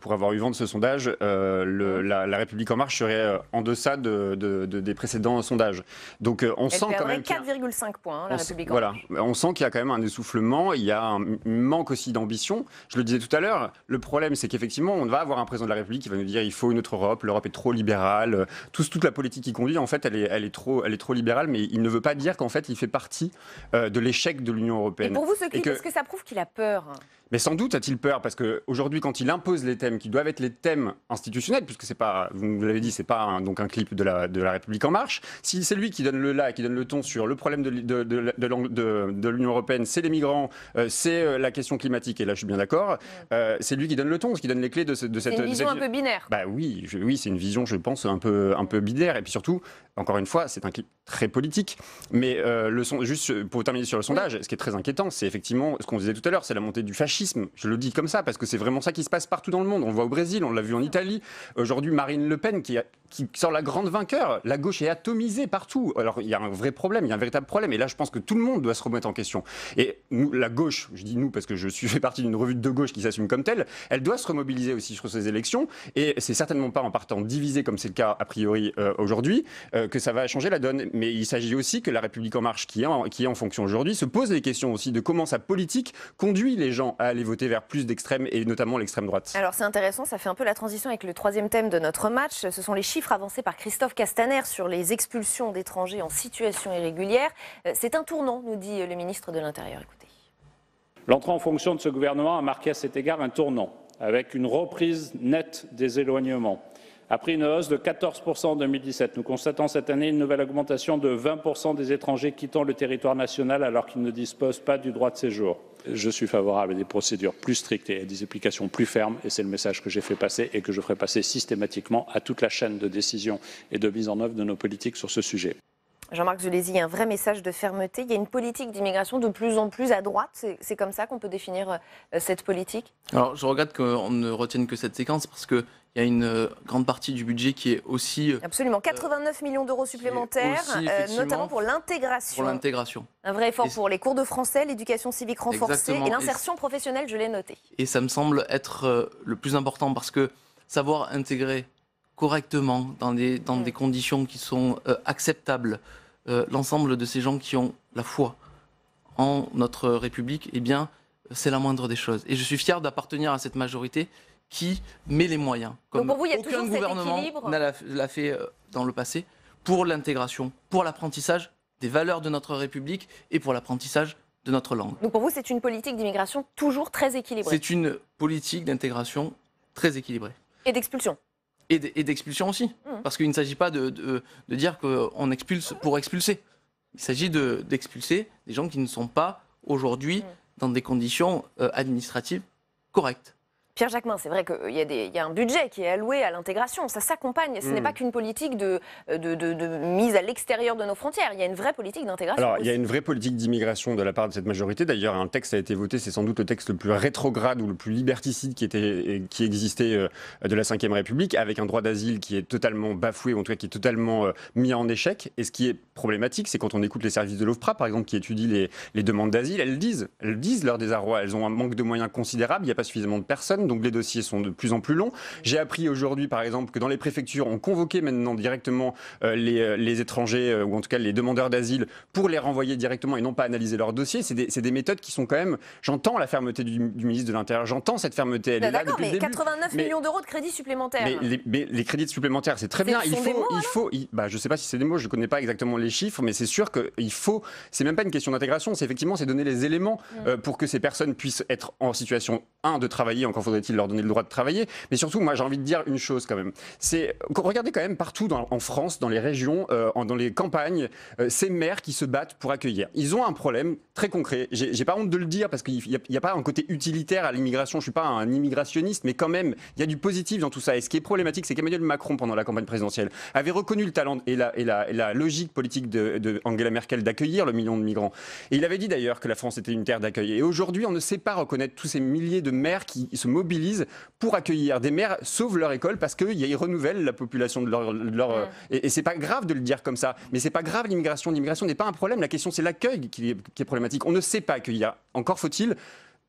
pour avoir eu vent de ce sondage, la République En Marche serait en deçà des précédents sondages. Donc on sent quand même 4,5 points, La République En Marche. Voilà, on sent qu'il y a quand même un essoufflement, il y a un manque aussi d'ambition. Je le disais tout à l'heure, le problème c'est qu'effectivement on va avoir un président de la République qui va nous dire il faut une autre Europe, l'Europe est trop libérale, toute la politique qu'il conduit en fait elle est trop libérale, mais il ne veut pas dire qu'en fait il fait partie de l'échec de l'Union européenne. Et pour vous ce clip, est-ce que ça prouve qu'il a peur? Mais sans doute a-t-il peur, parce qu'aujourd'hui, quand il impose les thèmes qui doivent être les thèmes institutionnels, puisque c'est pas, vous l'avez dit, c'est pas donc un clip de la République En Marche, si c'est lui qui donne le là, qui donne le ton sur le problème de l'Union européenne, c'est les migrants, c'est la question climatique, et là je suis bien d'accord, c'est lui qui donne le ton, qui donne les clés de cette... C'est une vision un peu binaire. Bah oui, c'est une vision, je pense, un peu binaire, et puis surtout, encore une fois, c'est un clip très politique, mais juste pour terminer sur le sondage, ce qui est très inquiétant, c'est effectivement ce qu'on disait tout à l'heure, c'est la montée du fascisme. Je le dis comme ça parce que c'est vraiment ça qui se passe partout dans le monde. On le voit au Brésil, on l'a vu en Italie. Aujourd'hui, Marine Le Pen qui sort la grande vainqueur. La gauche est atomisée partout. Alors il y a un vrai problème, il y a un véritable problème. Et là, je pense que tout le monde doit se remettre en question. Et nous, la gauche, je dis nous parce que je fais partie d'une revue de gauche qui s'assume comme telle, elle doit se remobiliser aussi sur ces élections. Et c'est certainement pas en partant divisé comme c'est le cas a priori aujourd'hui que ça va changer la donne. Mais il s'agit aussi que la République En Marche, qui est en fonction aujourd'hui, se pose les questions aussi de comment sa politique conduit les gens à aller voter vers plus d'extrême et notamment l'extrême droite. Alors c'est intéressant, ça fait un peu la transition avec le troisième thème de notre match. Ce sont les chiffres avancés par Christophe Castaner sur les expulsions d'étrangers en situation irrégulière. C'est un tournant, nous dit le ministre de l'Intérieur. Écoutez. L'entrée en fonction de ce gouvernement a marqué à cet égard un tournant, avec une reprise nette des éloignements. Après une hausse de 14% en 2017, nous constatons cette année une nouvelle augmentation de 20% des étrangers quittant le territoire national alors qu'ils ne disposent pas du droit de séjour. Je suis favorable à des procédures plus strictes et à des applications plus fermes, et c'est le message que j'ai fait passer et que je ferai passer systématiquement à toute la chaîne de décision et de mise en œuvre de nos politiques sur ce sujet. Jean-Marc Zulesi, il y a un vrai message de fermeté. Il y a une politique d'immigration de plus en plus à droite. C'est comme ça qu'on peut définir cette politique? Alors, je regrette qu'on ne retienne que cette séquence parce qu'il y a une grande partie du budget qui est aussi... Absolument, 89 millions d'euros supplémentaires, notamment pour l'intégration. Pour l'intégration. Un vrai effort pour les cours de français, l'éducation civique renforcée et l'insertion professionnelle, je l'ai noté. Et ça me semble être le plus important parce que savoir intégrer correctement, dans des conditions qui sont acceptables, l'ensemble de ces gens qui ont la foi en notre République, eh bien, c'est la moindre des choses. Et je suis fier d'appartenir à cette majorité qui met les moyens, comme donc pour vous, il y a aucun gouvernement l'a fait dans le passé, pour l'intégration, pour l'apprentissage des valeurs de notre République et pour l'apprentissage de notre langue. Donc pour vous, c'est une politique d'immigration toujours très équilibrée? C'est une politique d'intégration très équilibrée. Et d'expulsion? Et d'expulsion aussi, parce qu'il ne s'agit pas de dire qu'on expulse pour expulser. Il s'agit d'expulser des gens qui ne sont pas aujourd'hui dans des conditions administratives correctes. Pierre Jacquemin, c'est vrai qu'il y a un budget qui est alloué à l'intégration. Ça s'accompagne. Ce n'est pas qu'une politique de mise à l'extérieur de nos frontières. Il y a une vraie politique d'intégration. Alors, aussi. il y a une vraie politique d'immigration de la part de cette majorité. D'ailleurs, un texte a été voté. C'est sans doute le texte le plus rétrograde ou le plus liberticide qui existait de la Ve République, avec un droit d'asile qui est totalement bafoué, ou en tout cas qui est totalement mis en échec. Et ce qui est problématique, c'est quand on écoute les services de l'OFPRA, par exemple, qui étudient les demandes d'asile, elles disent leur désarroi. Elles ont un manque de moyens considérable. Il n'y a pas suffisamment de personnes. Donc les dossiers sont de plus en plus longs. J'ai appris aujourd'hui, par exemple, que dans les préfectures, on convoquait maintenant directement les étrangers, ou en tout cas les demandeurs d'asile, pour les renvoyer directement et non pas analyser leurs dossiers. C'est des méthodes qui sont quand même... J'entends la fermeté du ministre de l'Intérieur, j'entends cette fermeté, elle est là depuis le début. 89 millions d'euros de crédits supplémentaires. Mais les crédits supplémentaires, c'est très bien. Je ne sais pas si c'est des mots, je ne connais pas exactement les chiffres, mais c'est sûr qu'il faut... C'est même pas une question d'intégration, c'est donner les éléments pour que ces personnes puissent être en situation, de travailler, encore faudrait-il leur donner le droit de travailler, mais surtout, moi j'ai envie de dire une chose quand même, c'est, regardez quand même partout en France, dans les régions, dans les campagnes, ces maires qui se battent pour accueillir. Ils ont un problème très concret, j'ai pas honte de le dire parce qu'il n'y a pas un côté utilitaire à l'immigration, je suis pas un immigrationniste, mais quand même, il y a du positif dans tout ça, et ce qui est problématique, c'est qu'Emmanuel Macron, pendant la campagne présidentielle, avait reconnu le talent et la logique politique de Angela Merkel d'accueillir le million de migrants, et il avait dit d'ailleurs que la France était une terre d'accueil, et aujourd'hui, on ne sait pas reconnaître tous ces milliers de maires qui se mobilisent pour accueillir. Des maires sauvent leur école parce qu'ils renouvellent la population de leur et c'est pas grave de le dire comme ça, mais c'est pas grave l'immigration n'est pas un problème, la question c'est l'accueil qui est problématique. On ne sait pas accueillir, encore faut-il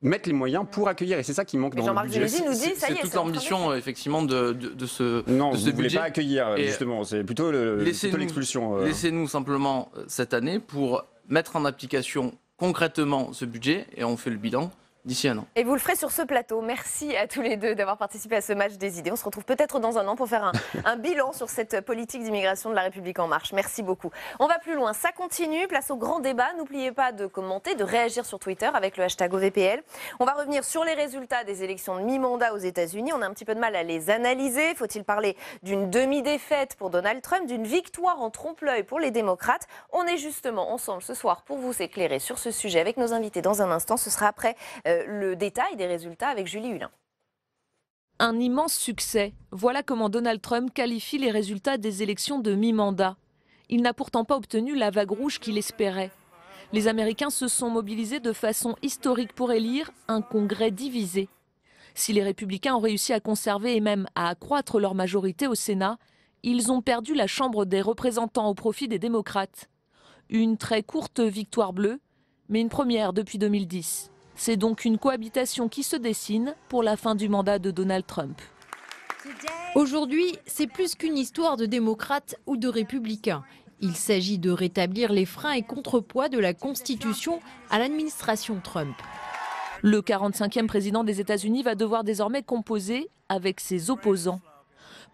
mettre les moyens pour accueillir, et c'est ça qui manque dans le budget. C'est toute l'ambition effectivement de ce non, de vous ce ne voulez budget. pas accueillir justement, c'est plutôt l'expulsion. Laissez-nous simplement cette année pour mettre en application concrètement ce budget, et on fait le bilan d'ici un an. Et vous le ferez sur ce plateau. Merci à tous les deux d'avoir participé à ce match des idées. On se retrouve peut-être dans un an pour faire un bilan sur cette politique d'immigration de La République En Marche. Merci beaucoup. On va plus loin. Ça continue. Place au grand débat. N'oubliez pas de commenter, de réagir sur Twitter avec le hashtag OVPL. On va revenir sur les résultats des élections de mi-mandat aux États-Unis. On a un petit peu de mal à les analyser. Faut-il parler d'une demi-défaite pour Donald Trump, d'une victoire en trompe-l'œil pour les démocrates? On est justement ensemble ce soir pour vous éclairer sur ce sujet avec nos invités dans un instant. Ce sera après le détail des résultats avec Julie Hulin. Un immense succès. Voilà comment Donald Trump qualifie les résultats des élections de mi-mandat. Il n'a pourtant pas obtenu la vague rouge qu'il espérait. Les Américains se sont mobilisés de façon historique pour élire un Congrès divisé. Si les Républicains ont réussi à conserver et même à accroître leur majorité au Sénat, ils ont perdu la Chambre des représentants au profit des démocrates. Une très courte victoire bleue, mais une première depuis 2010. C'est donc une cohabitation qui se dessine pour la fin du mandat de Donald Trump. Aujourd'hui, c'est plus qu'une histoire de démocrates ou de républicains. Il s'agit de rétablir les freins et contrepoids de la Constitution à l'administration Trump. Le 45e président des États-Unis va devoir désormais composer avec ses opposants.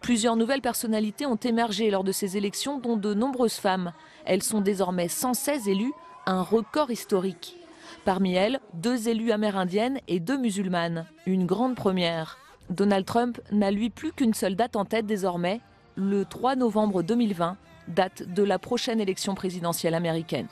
Plusieurs nouvelles personnalités ont émergé lors de ces élections, dont de nombreuses femmes. Elles sont désormais 116 élues, un record historique. Parmi elles, 2 élues amérindiennes et 2 musulmanes. Une grande première. Donald Trump n'a lui plus qu'une seule date en tête désormais, le 3 novembre 2020, date de la prochaine élection présidentielle américaine.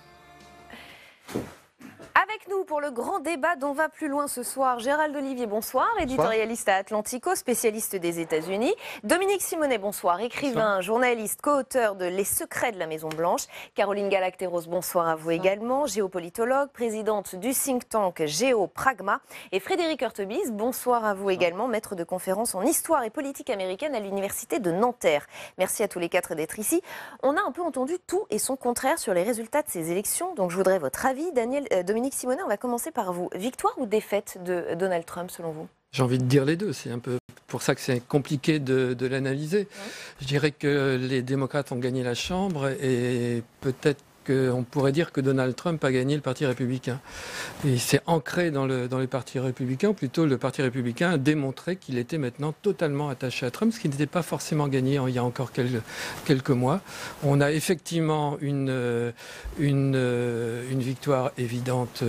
Avec nous pour le grand débat dont va plus loin ce soir, Gérald Olivier, bonsoir, éditorialiste à Atlantico, spécialiste des États-Unis. Dominique Simonet, bonsoir, écrivain, journaliste, co-auteur de Les secrets de la Maison-Blanche. Caroline Galacteros, bonsoir à vous également, géopolitologue, présidente du think tank Géopragma. Et Frédéric Hurtebise, bonsoir à vous également, maître de conférences en histoire et politique américaine à l'université de Nanterre. Merci à tous les 4 d'être ici. On a un peu entendu tout et son contraire sur les résultats de ces élections, donc je voudrais votre avis. Dominique Simonet, on va commencer par vous. Victoire ou défaite de Donald Trump, selon vous? J'ai envie de dire les deux. C'est un peu pour ça que c'est compliqué de l'analyser. Ouais. Je dirais que les démocrates ont gagné la Chambre et peut-être qu'on pourrait dire que Donald Trump a gagné le Parti républicain. Et c'est ancré dans le Parti républicain, ou plutôt le Parti républicain a démontré qu'il était maintenant totalement attaché à Trump, ce qui n'était pas forcément gagné il y a encore quelques mois. On a effectivement une victoire évidente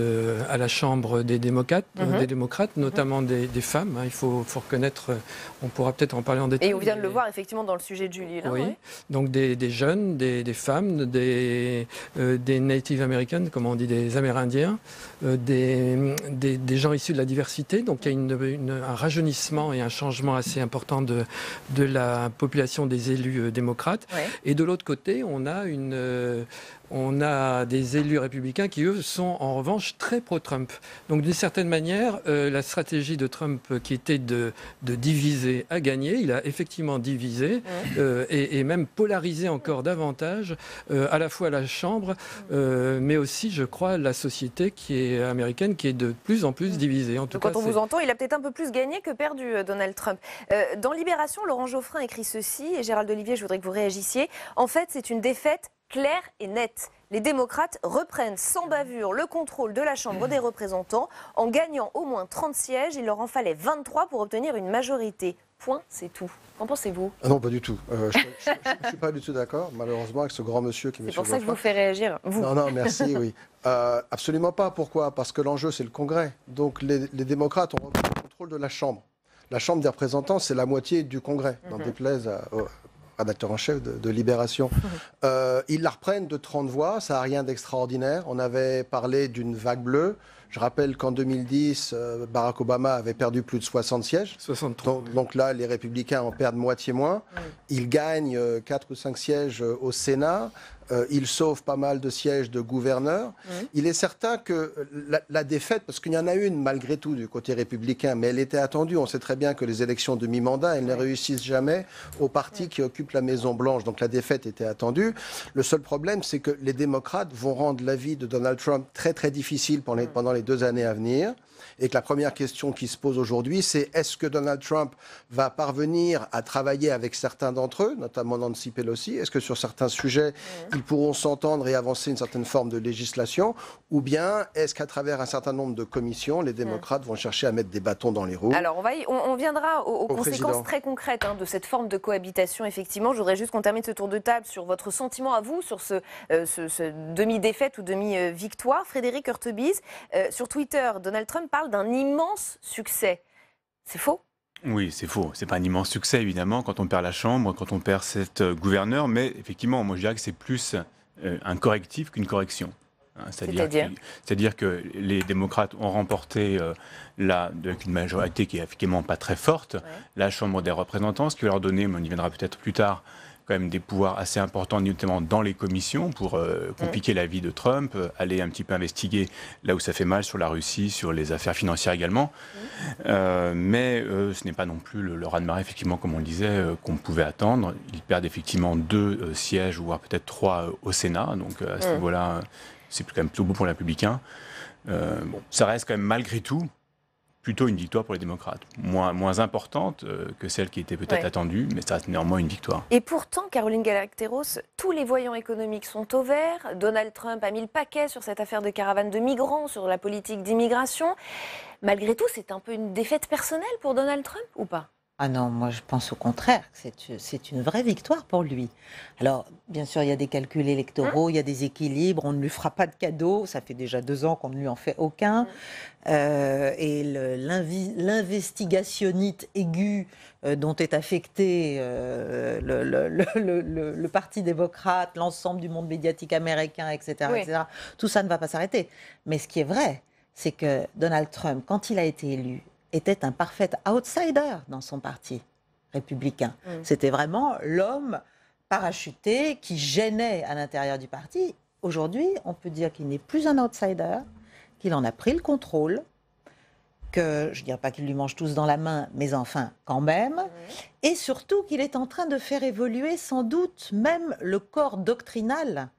à la Chambre des démocrates, notamment des femmes. Il faut reconnaître, on pourra peut-être en parler en détail. Et on vient de le voir effectivement dans le sujet de Julie. Là, oui, ouais. Donc des jeunes, des femmes, des Native Americans, comme on dit, des Amérindiens, des gens issus de la diversité. Donc il y a un rajeunissement et un changement assez important de la population des élus démocrates. Ouais. Et de l'autre côté, on a des élus républicains qui, eux, sont en revanche très pro-Trump. Donc, d'une certaine manière, la stratégie de Trump, qui était de diviser, a gagné. Il a effectivement divisé et même polarisé encore davantage, à la fois la Chambre, mais aussi, je crois, la société qui est américaine, qui est de plus en plus divisée. En tout cas, quand on vous entend, il a peut-être un peu plus gagné que perdu, Donald Trump. Dans Libération, Laurent Geoffrin écrit ceci, et Gérald Olivier, je voudrais que vous réagissiez. En fait, c'est une défaite claire et nette. Les démocrates reprennent sans bavure le contrôle de la Chambre des représentants. En gagnant au moins 30 sièges, il leur en fallait 23 pour obtenir une majorité. Point, c'est tout. Qu'en pensez-vous ? Ah non, pas du tout. Je ne suis pas du tout d'accord, malheureusement, avec ce grand monsieur qui est M. C'est pour ça que je vous fais réagir, vous. Non, merci, oui. Absolument pas. Pourquoi ? Parce que l'enjeu, c'est le Congrès. Donc les démocrates ont repris le contrôle de la Chambre. La Chambre des représentants, c'est la moitié du Congrès, n'en déplaise au rédacteur en chef de Libération. Ils la reprennent de 30 voix, ça n'a rien d'extraordinaire. On avait parlé d'une vague bleue. Je rappelle qu'en 2010, Barack Obama avait perdu plus de 60 sièges. 63. Donc là, les Républicains en perdent moitié moins. Ils gagnent 4 ou 5 sièges au Sénat. Il sauve pas mal de sièges de gouverneurs. Il est certain que la défaite, parce qu'il y en a une malgré tout du côté républicain, mais elle était attendue. On sait très bien que les élections de mi-mandat, elles ne réussissent jamais au parti qui occupe la Maison-Blanche. Donc la défaite était attendue. Le seul problème, c'est que les démocrates vont rendre la vie de Donald Trump très très difficile pendant les 2 années à venir. Et que la première question qui se pose aujourd'hui, c'est est-ce que Donald Trump va parvenir à travailler avec certains d'entre eux, notamment Nancy Pelosi? Est-ce que sur certains sujets, ils pourront s'entendre et avancer une certaine forme de législation? Ou bien est-ce qu'à travers un certain nombre de commissions, les démocrates vont chercher à mettre des bâtons dans les roues? Alors, on viendra aux conséquences très concrètes de cette forme de cohabitation, effectivement. Je voudrais juste qu'on termine ce tour de table sur votre sentiment à vous, sur ce demi-défaite ou demi-victoire. Frédéric Hurtebise, sur Twitter, Donald Trump parle d'un immense succès. C'est faux ? Oui, c'est faux. C'est pas un immense succès, évidemment, quand on perd la Chambre, quand on perd cette gouverneur, mais effectivement, moi je dirais que c'est plus un correctif qu'une correction. C'est-à-dire que les démocrates ont remporté avec une majorité qui est effectivement pas très forte, la Chambre des représentants, ce qui va leur donner, on y viendra peut-être plus tard, quand même des pouvoirs assez importants, notamment dans les commissions, pour compliquer la vie de Trump, aller un petit peu investiguer là où ça fait mal sur la Russie, sur les affaires financières également. Mais ce n'est pas non plus le raz-de-marée, effectivement, comme on le disait, qu'on pouvait attendre. Ils perdent effectivement 2 sièges, voire peut-être 3 au Sénat. Donc à ce niveau-là, c'est quand même plutôt beau pour les Républicains. Ça reste quand même malgré tout plutôt une victoire pour les démocrates. Moins importante que celle qui était peut-être attendue, mais ça reste néanmoins une victoire. Et pourtant, Caroline Galacteros, tous les voyants économiques sont au vert. Donald Trump a mis le paquet sur cette affaire de caravane de migrants, sur la politique d'immigration. Malgré tout, c'est un peu une défaite personnelle pour Donald Trump, ou pas ? Ah non, moi je pense au contraire, c'est une vraie victoire pour lui. Alors, bien sûr, il y a des calculs électoraux, il y a des équilibres, on ne lui fera pas de cadeau, ça fait déjà 2 ans qu'on ne lui en fait aucun. Et l'investigationnite aiguë dont est affecté le Parti démocrate, l'ensemble du monde médiatique américain, etc., etc., tout ça ne va pas s'arrêter. Mais ce qui est vrai, c'est que Donald Trump, quand il a été élu, était un parfait outsider dans son parti républicain. C'était vraiment l'homme parachuté qui gênait à l'intérieur du parti. Aujourd'hui, on peut dire qu'il n'est plus un outsider, qu'il en a pris le contrôle, que je ne dirais pas qu'il lui mange tous dans la main, mais enfin quand même, et surtout qu'il est en train de faire évoluer sans doute même le corps doctrinal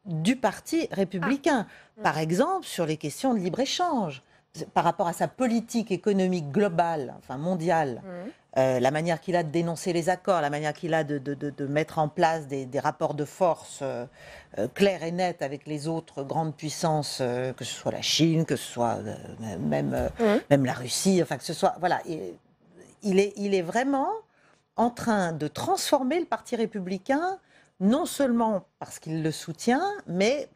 du parti républicain. Par exemple, sur les questions de libre-échange. Par rapport à sa politique économique globale, enfin mondiale, la manière qu'il a de dénoncer les accords, la manière qu'il a de mettre en place des rapports de force clairs et nets avec les autres grandes puissances, que ce soit la Chine, que ce soit même la Russie, enfin que ce soit... Voilà, il est vraiment en train de transformer le Parti républicain, non seulement parce qu'il le soutient, mais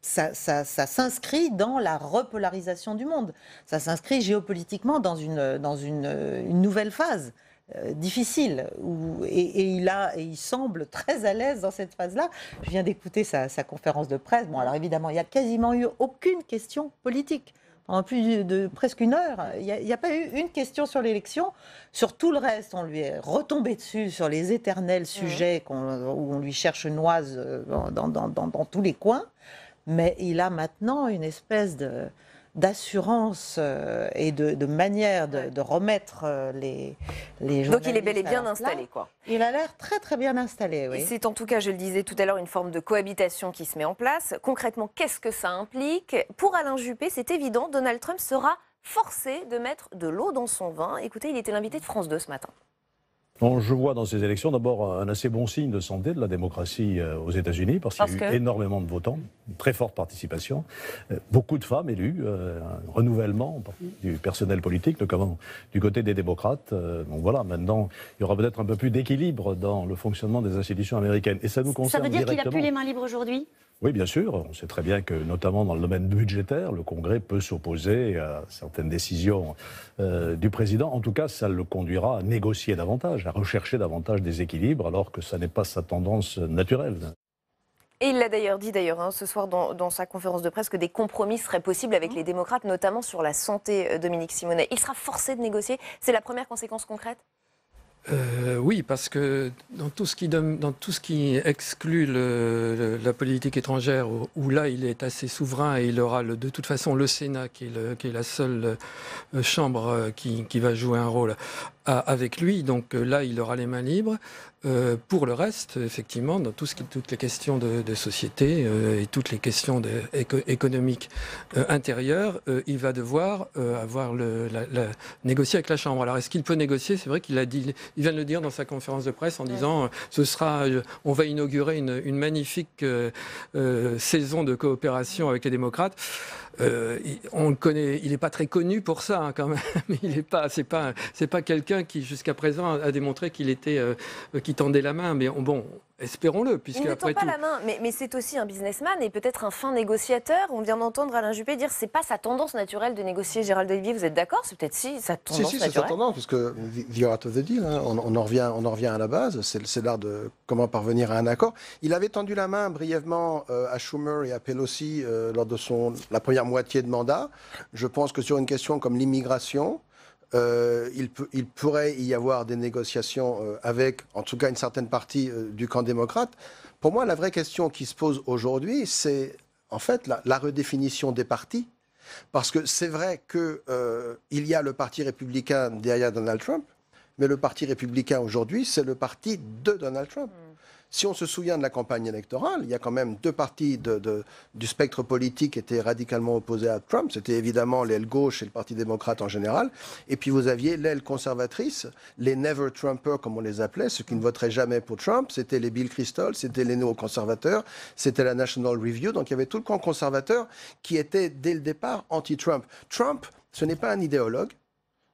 s'inscrit dans la repolarisation du monde. Ça s'inscrit géopolitiquement dans une nouvelle phase difficile. Et il semble très à l'aise dans cette phase-là. Je viens d'écouter sa conférence de presse. Bon, alors évidemment, il n'y a quasiment eu aucune question politique. Pendant plus de presque une heure, il n'y a pas eu une question sur l'élection. Sur tout le reste, on lui est retombé dessus sur les éternels sujets où on lui cherche noise dans tous les coins. Mais il a maintenant une espèce d'assurance et de manière de remettre les journalistes. Donc il est bel et bien installé, quoi. Il a l'air très très bien installé, oui. Et c'est en tout cas, je le disais tout à l'heure, une forme de cohabitation qui se met en place. Concrètement, qu'est-ce que ça implique? Pour Alain Juppé, c'est évident, Donald Trump sera forcé de mettre de l'eau dans son vin. Écoutez, il était l'invité de France 2 ce matin. Bon, je vois dans ces élections d'abord un assez bon signe de santé de la démocratie aux États-Unis, parce qu'il y a eu énormément de votants, une très forte participation, beaucoup de femmes élues, un renouvellement du personnel politique, notamment du côté des démocrates. Donc voilà, maintenant, il y aura peut-être un peu plus d'équilibre dans le fonctionnement des institutions américaines. Et ça nous concerne directement. Ça veut dire qu'il n'a plus les mains libres aujourd'hui ? Oui, bien sûr. On sait très bien que, notamment dans le domaine budgétaire, le Congrès peut s'opposer à certaines décisions du président. En tout cas, ça le conduira à négocier davantage, à rechercher davantage des équilibres, alors que ça n'est pas sa tendance naturelle. Et il l'a d'ailleurs dit ce soir dans sa conférence de presse que des compromis seraient possibles avec les démocrates, notamment sur la santé, Dominique Simonet. Il sera forcé de négocier. C'est la première conséquence concrète ? Oui, parce que dans tout ce qui exclut la politique étrangère, où là il est assez souverain et il aura de toute façon le Sénat qui est la seule chambre qui va jouer un rôle avec lui, donc là il aura les mains libres. Pour le reste, effectivement, dans toutes les questions de société et toutes les questions économiques intérieures, il va devoir négocier avec la Chambre. Alors, est-ce qu'il peut négocier? C'est vrai qu'il vient de le dire dans sa conférence de presse en disant on va inaugurer une magnifique saison de coopération avec les démocrates. On le connaît, il n'est pas très connu pour ça hein, quand même. C'est pas quelqu'un qui jusqu'à présent a démontré qu'il tendait la main. Mais bon, espérons-le, puisque il ne après tend pas la main, mais c'est aussi un businessman et peut-être un fin négociateur. On vient d'entendre Alain Juppé dire c'est pas sa tendance naturelle de négocier. Gérald Olivier, vous êtes d'accord? C'est peut-être sa tendance naturelle. C'est sa tendance, parce que the art of the deal, hein, on en revient à la base. C'est l'art de comment parvenir à un accord. Il avait tendu la main brièvement à Schumer et à Pelosi lors de la première moitié de mandat. Je pense que sur une question comme l'immigration, il pourrait y avoir des négociations avec, en tout cas, une certaine partie du camp démocrate. Pour moi, la vraie question qui se pose aujourd'hui, c'est en fait la redéfinition des partis. Parce que c'est vrai qu'il y a le Parti républicain derrière Donald Trump, mais le Parti républicain aujourd'hui, c'est le parti de Donald Trump. Si on se souvient de la campagne électorale, il y a quand même deux partis du spectre politique qui étaient radicalement opposés à Trump. C'était évidemment l'aile gauche et le Parti démocrate en général. Et puis vous aviez l'aile conservatrice, les Never Trumpers comme on les appelait, ceux qui ne voteraient jamais pour Trump. C'était les Bill Kristol, c'était les néoconservateurs, c'était la National Review. Donc il y avait tout le camp conservateur qui était dès le départ anti-Trump. Trump, ce n'est pas un idéologue.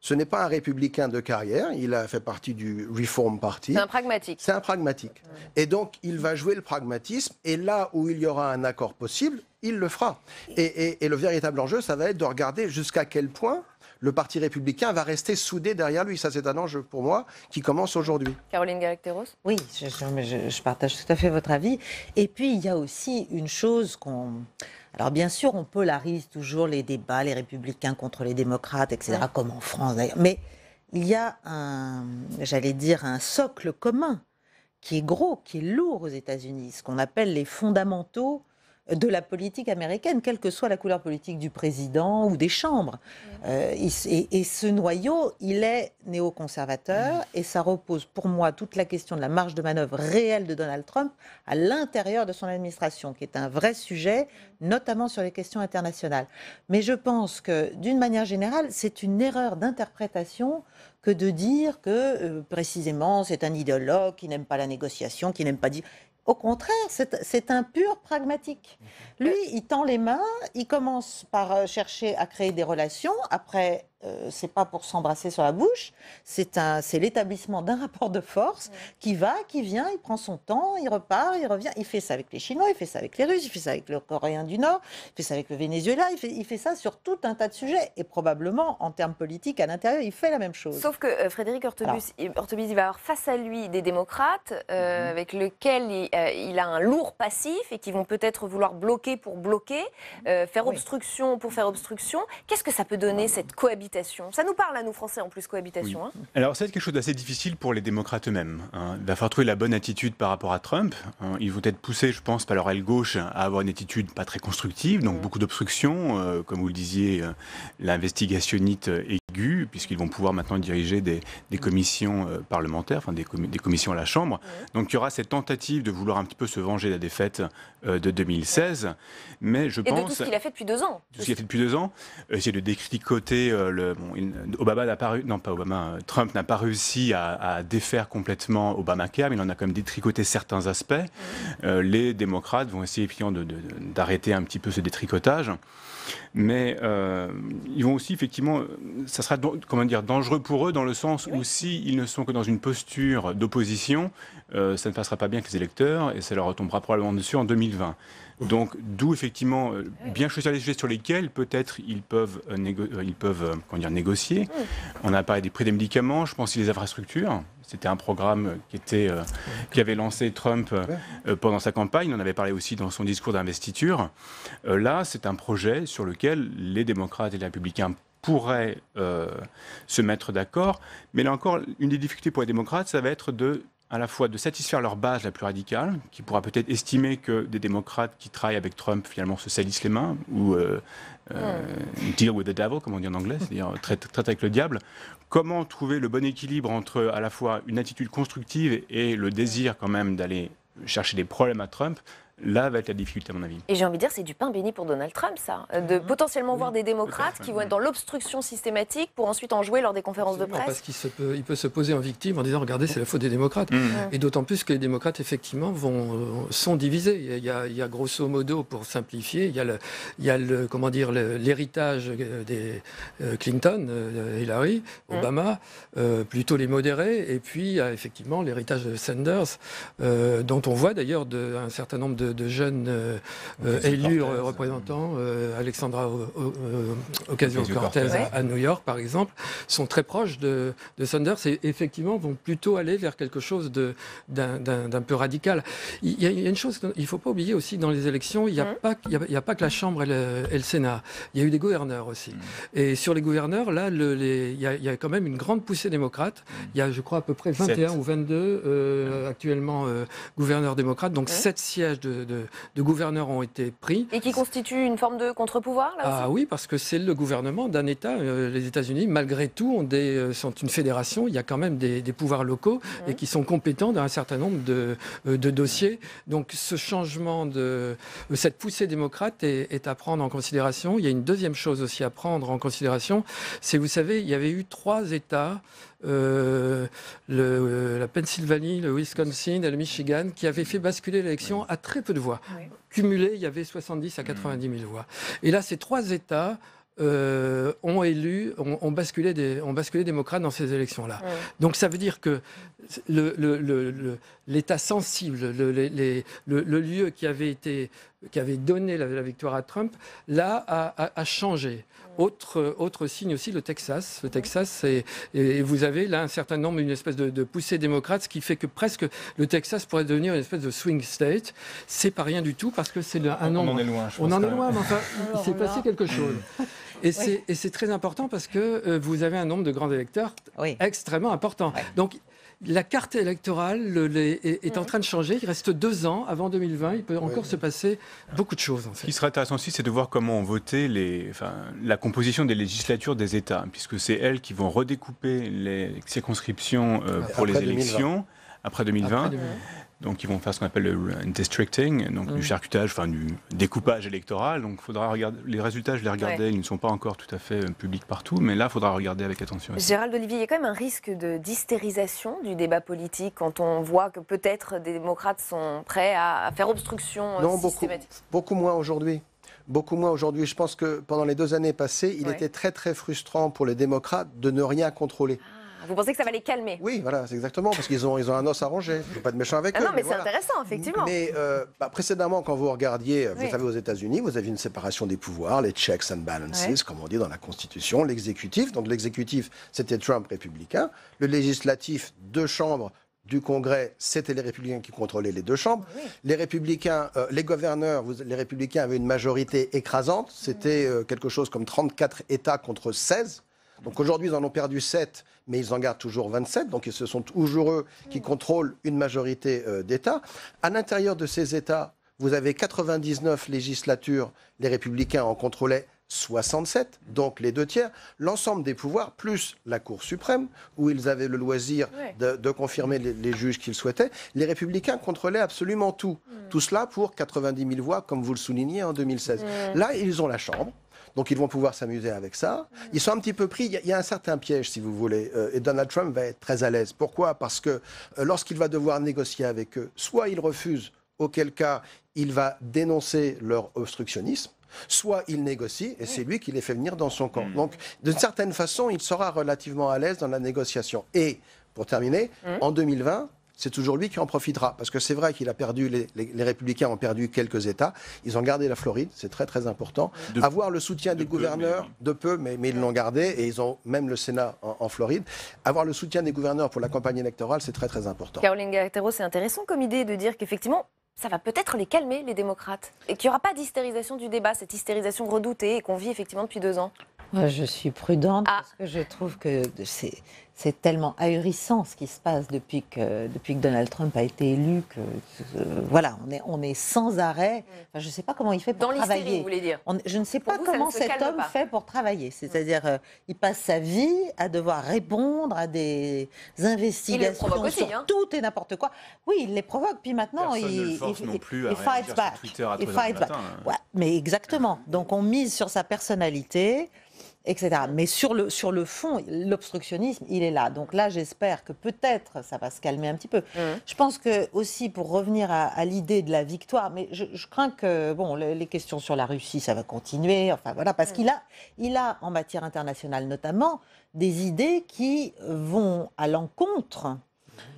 Ce n'est pas un républicain de carrière, il a fait partie du Reform Party. C'est un pragmatique. C'est un pragmatique. Et donc, il va jouer le pragmatisme, et là où il y aura un accord possible, il le fera. Et le véritable enjeu, ça va être de regarder jusqu'à quel point le Parti républicain va rester soudé derrière lui. Ça, c'est un enjeu pour moi qui commence aujourd'hui. Caroline Galacteros ? Oui, je partage tout à fait votre avis. Et puis, il y a aussi une chose Alors bien sûr, on polarise toujours les débats, les républicains contre les démocrates, etc., comme en France d'ailleurs. Mais il y a un socle commun qui est gros, qui est lourd aux États-Unis, ce qu'on appelle les fondamentaux de la politique américaine, quelle que soit la couleur politique du président ou des chambres. Et ce noyau, il est néoconservateur et ça repose pour moi toute la question de la marge de manœuvre réelle de Donald Trump à l'intérieur de son administration, qui est un vrai sujet, notamment sur les questions internationales. Mais je pense que, d'une manière générale, c'est une erreur d'interprétation que de dire que, précisément, c'est un idéologue qui n'aime pas la négociation, qui n'aime pas dire... Au contraire, c'est un pur pragmatique. Lui, il tend les mains, il commence par chercher à créer des relations. Après, c'est pas pour s'embrasser sur la bouche, c'est l'établissement d'un rapport de force qui va, qui vient, il prend son temps, il repart, il revient. Il fait ça avec les Chinois, il fait ça avec les Russes, il fait ça avec le Coréen du Nord, il fait ça avec le Venezuela, il fait ça sur tout un tas de sujets. Et probablement, en termes politiques, à l'intérieur, il fait la même chose. Sauf que Frédéric Hurtebise, il va avoir face à lui des démocrates avec lesquels il a un lourd passif et qui vont peut-être vouloir bloquer pour bloquer, faire obstruction pour faire obstruction. Qu'est-ce que ça peut donner, cette cohabitation? Ça nous parle à nous Français en plus, cohabitation. Oui. Alors c'est quelque chose d'assez difficile pour les démocrates eux-mêmes. Il va falloir trouver la bonne attitude par rapport à Trump. Ils vont être poussés, je pense, par leur aile gauche à avoir une attitude pas très constructive, donc beaucoup d'obstruction, comme vous le disiez, l'investigationnite aiguë, puisqu'ils vont pouvoir maintenant diriger des commissions parlementaires, enfin des commissions à la Chambre. Donc il y aura cette tentative de vouloir un petit peu se venger de la défaite de 2016. Mais je pense... Et de tout ce qu'il a fait depuis 2 ans. Tout ce qu'il a fait depuis 2 ans. Essayer de détricoter Trump n'a pas réussi à défaire complètement Obamacare, mais il en a quand même détricoté certains aspects. Les démocrates vont essayer d'arrêter un petit peu ce détricotage. Mais ils vont aussi, effectivement, ça sera dangereux pour eux dans le sens où s'ils ne sont que dans une posture d'opposition, ça ne passera pas bien avec les électeurs et ça leur retombera probablement dessus en 2020. Donc, d'où effectivement bien choisir les sujets sur lesquels peut-être ils peuvent négocier. On a parlé des prix des médicaments, je pense aussi des infrastructures. C'était un programme qui avait lancé Trump pendant sa campagne. Il en avait parlé aussi dans son discours d'investiture. Là, c'est un projet sur lequel les démocrates et les républicains pourraient se mettre d'accord. Mais là encore, une des difficultés pour les démocrates, ça va être à la fois de satisfaire leur base la plus radicale, qui pourra peut-être estimer que des démocrates qui travaillent avec Trump finalement se salissent les mains, ou deal with the devil, comme on dit en anglais, c'est-à-dire traite avec le diable. Comment trouver le bon équilibre entre à la fois une attitude constructive et le désir quand même d'aller chercher des problèmes à Trump? Là va être la difficulté à mon avis. Et j'ai envie de dire, c'est du pain béni pour Donald Trump, ça. De potentiellement voir des démocrates qui vont être dans l'obstruction systématique pour ensuite en jouer lors des conférences de presse. Parce qu'il peut se poser en victime en disant, regardez, c'est la faute des démocrates. Et d'autant plus que les démocrates, effectivement, sont divisés. Il y a grosso modo, pour simplifier, il y a l'héritage des Clinton, Hillary, Obama, plutôt les modérés, et puis il y a effectivement l'héritage de Sanders, dont on voit d'ailleurs un certain nombre de jeunes élus représentants, Alexandra Ocasio-Cortez à New York, par exemple, sont très proches de Sanders et effectivement vont plutôt aller vers quelque chose d'un peu radical. Il y a une chose qu'il ne faut pas oublier aussi dans les élections, il n'y a pas que la Chambre et le Sénat. Il y a eu des gouverneurs aussi. Et sur les gouverneurs, là, il y a quand même une grande poussée démocrate. Il y a, je crois, à peu près 21 ou 22 actuellement gouverneurs démocrates, donc 7 sièges de gouverneurs ont été pris. Et qui constitue une forme de contre-pouvoir, là aussi ? Ah oui, parce que c'est le gouvernement d'un État. Les États-Unis, malgré tout, sont une fédération. Il y a quand même des pouvoirs locaux et qui sont compétents dans un certain nombre de dossiers. Donc ce changement cette poussée démocrate est à prendre en considération. Il y a une deuxième chose aussi à prendre en considération. C'est, vous savez, il y avait eu 3 États, la Pennsylvanie, le Wisconsin et le Michigan, qui avaient fait basculer l'élection à très peu de voix. Cumulé, il y avait 70 à 90 000 voix. Et là, ces 3 États ont basculé démocrates dans ces élections-là. Donc ça veut dire que l'État sensible, le lieu qui avait donné la victoire à Trump, là, a changé. Autre signe aussi, le Texas. Le Texas, et vous avez là un certain nombre, une espèce de poussée démocrate, ce qui fait que presque le Texas pourrait devenir une espèce de swing state. C'est pas rien du tout, parce que c'est un nombre... On en est loin, je pense. On en est loin, mais enfin, il s'est passé quelque chose. Et c'est très important parce que vous avez un nombre de grands électeurs extrêmement important. Donc, la carte électorale est en train de changer. Il reste 2 ans avant 2020. Il peut encore se passer beaucoup de choses. En fait. Ce qui serait intéressant aussi, c'est de voir comment ont voté la composition des législatures des États, puisque c'est elles qui vont redécouper les circonscriptions pour les élections après 2020. Donc ils vont faire ce qu'on appelle le districting, donc du charcutage, du découpage électoral. Donc il faudra regarder. Les résultats, je les regardais, ils ne sont pas encore tout à fait publics partout, mais là, il faudra regarder avec attention. Gérald Olivier, il y a quand même un risque d'hystérisation du débat politique quand on voit que peut-être des démocrates sont prêts à faire obstruction systématique. Beaucoup moins aujourd'hui. Beaucoup moins aujourd'hui. Je pense que pendant les 2 années passées, il était très très frustrant pour les démocrates de ne rien contrôler. Vous pensez que ça va les calmer? Oui, voilà, c'est exactement, parce qu'ils ont un os à ronger. Il ne faut pas être méchant avec eux. Non, mais c'est voilà. intéressant, effectivement. Mais précédemment, quand vous regardiez, vous savez, aux États-Unis, vous aviez une séparation des pouvoirs, les checks and balances, comme on dit dans la Constitution, l'exécutif. Donc l'exécutif, c'était Trump républicain. Le législatif, 2 chambres du Congrès, c'était les républicains qui contrôlaient les 2 chambres. Oui. Les républicains, les gouverneurs, les républicains avaient une majorité écrasante. C'était quelque chose comme 34 États contre 16. Donc aujourd'hui, ils en ont perdu 7, mais ils en gardent toujours 27. Donc ce sont toujours eux qui contrôlent une majorité d'États. À l'intérieur de ces États, vous avez 99 législatures. Les républicains en contrôlaient 67, donc les 2 tiers. L'ensemble des pouvoirs, plus la Cour suprême, où ils avaient le loisir de confirmer les juges qu'ils souhaitaient. Les républicains contrôlaient absolument tout. Tout cela pour 90 000 voix, comme vous le soulignez, en 2016. Là, ils ont la Chambre. Donc ils vont pouvoir s'amuser avec ça. Ils sont un petit peu pris, il y a un certain piège si vous voulez, et Donald Trump va être très à l'aise. Pourquoi? Parce que lorsqu'il va devoir négocier avec eux, soit il refuse, auquel cas il va dénoncer leur obstructionnisme, soit il négocie, et c'est lui qui les fait venir dans son camp. Donc d'une certaine façon, il sera relativement à l'aise dans la négociation. Et pour terminer, en 2020, c'est toujours lui qui en profitera. Parce que c'est vrai qu'il a perdu, les républicains ont perdu quelques États. Ils ont gardé la Floride, c'est très très important. Avoir le soutien des gouverneurs, de peu, mais ils l'ont gardé, et ils ont même le Sénat en Floride. Avoir le soutien des gouverneurs pour la campagne électorale, c'est très très important. Caroline Garatero, c'est intéressant comme idée de dire qu'effectivement, ça va peut-être les calmer, les démocrates. Et qu'il n'y aura pas d'hystérisation du débat, cette hystérisation redoutée et qu'on vit effectivement depuis 2 ans. Moi, je suis prudente parce que je trouve que c'est tellement ahurissant ce qui se passe depuis que Donald Trump a été élu que voilà, on est sans arrêt. Enfin, je ne sais pas comment il fait pour travailler. Vous voulez dire. Je ne sais pas comment cet homme fait pour travailler. C'est-à-dire, il passe sa vie à devoir répondre à des investigations sur tout et n'importe quoi. Oui, il les provoque. Puis maintenant, il fight back. Il fight back. Ouais, mais exactement. Donc, on mise sur sa personnalité, etc. Mais sur le fond, l'obstructionnisme, il est là. Donc là, j'espère que peut-être ça va se calmer un petit peu. Je pense que aussi, pour revenir à l'idée de la victoire, mais je crains que bon, les questions sur la Russie, ça va continuer. Enfin voilà, parce qu'il a en matière internationale notamment des idées qui vont à l'encontre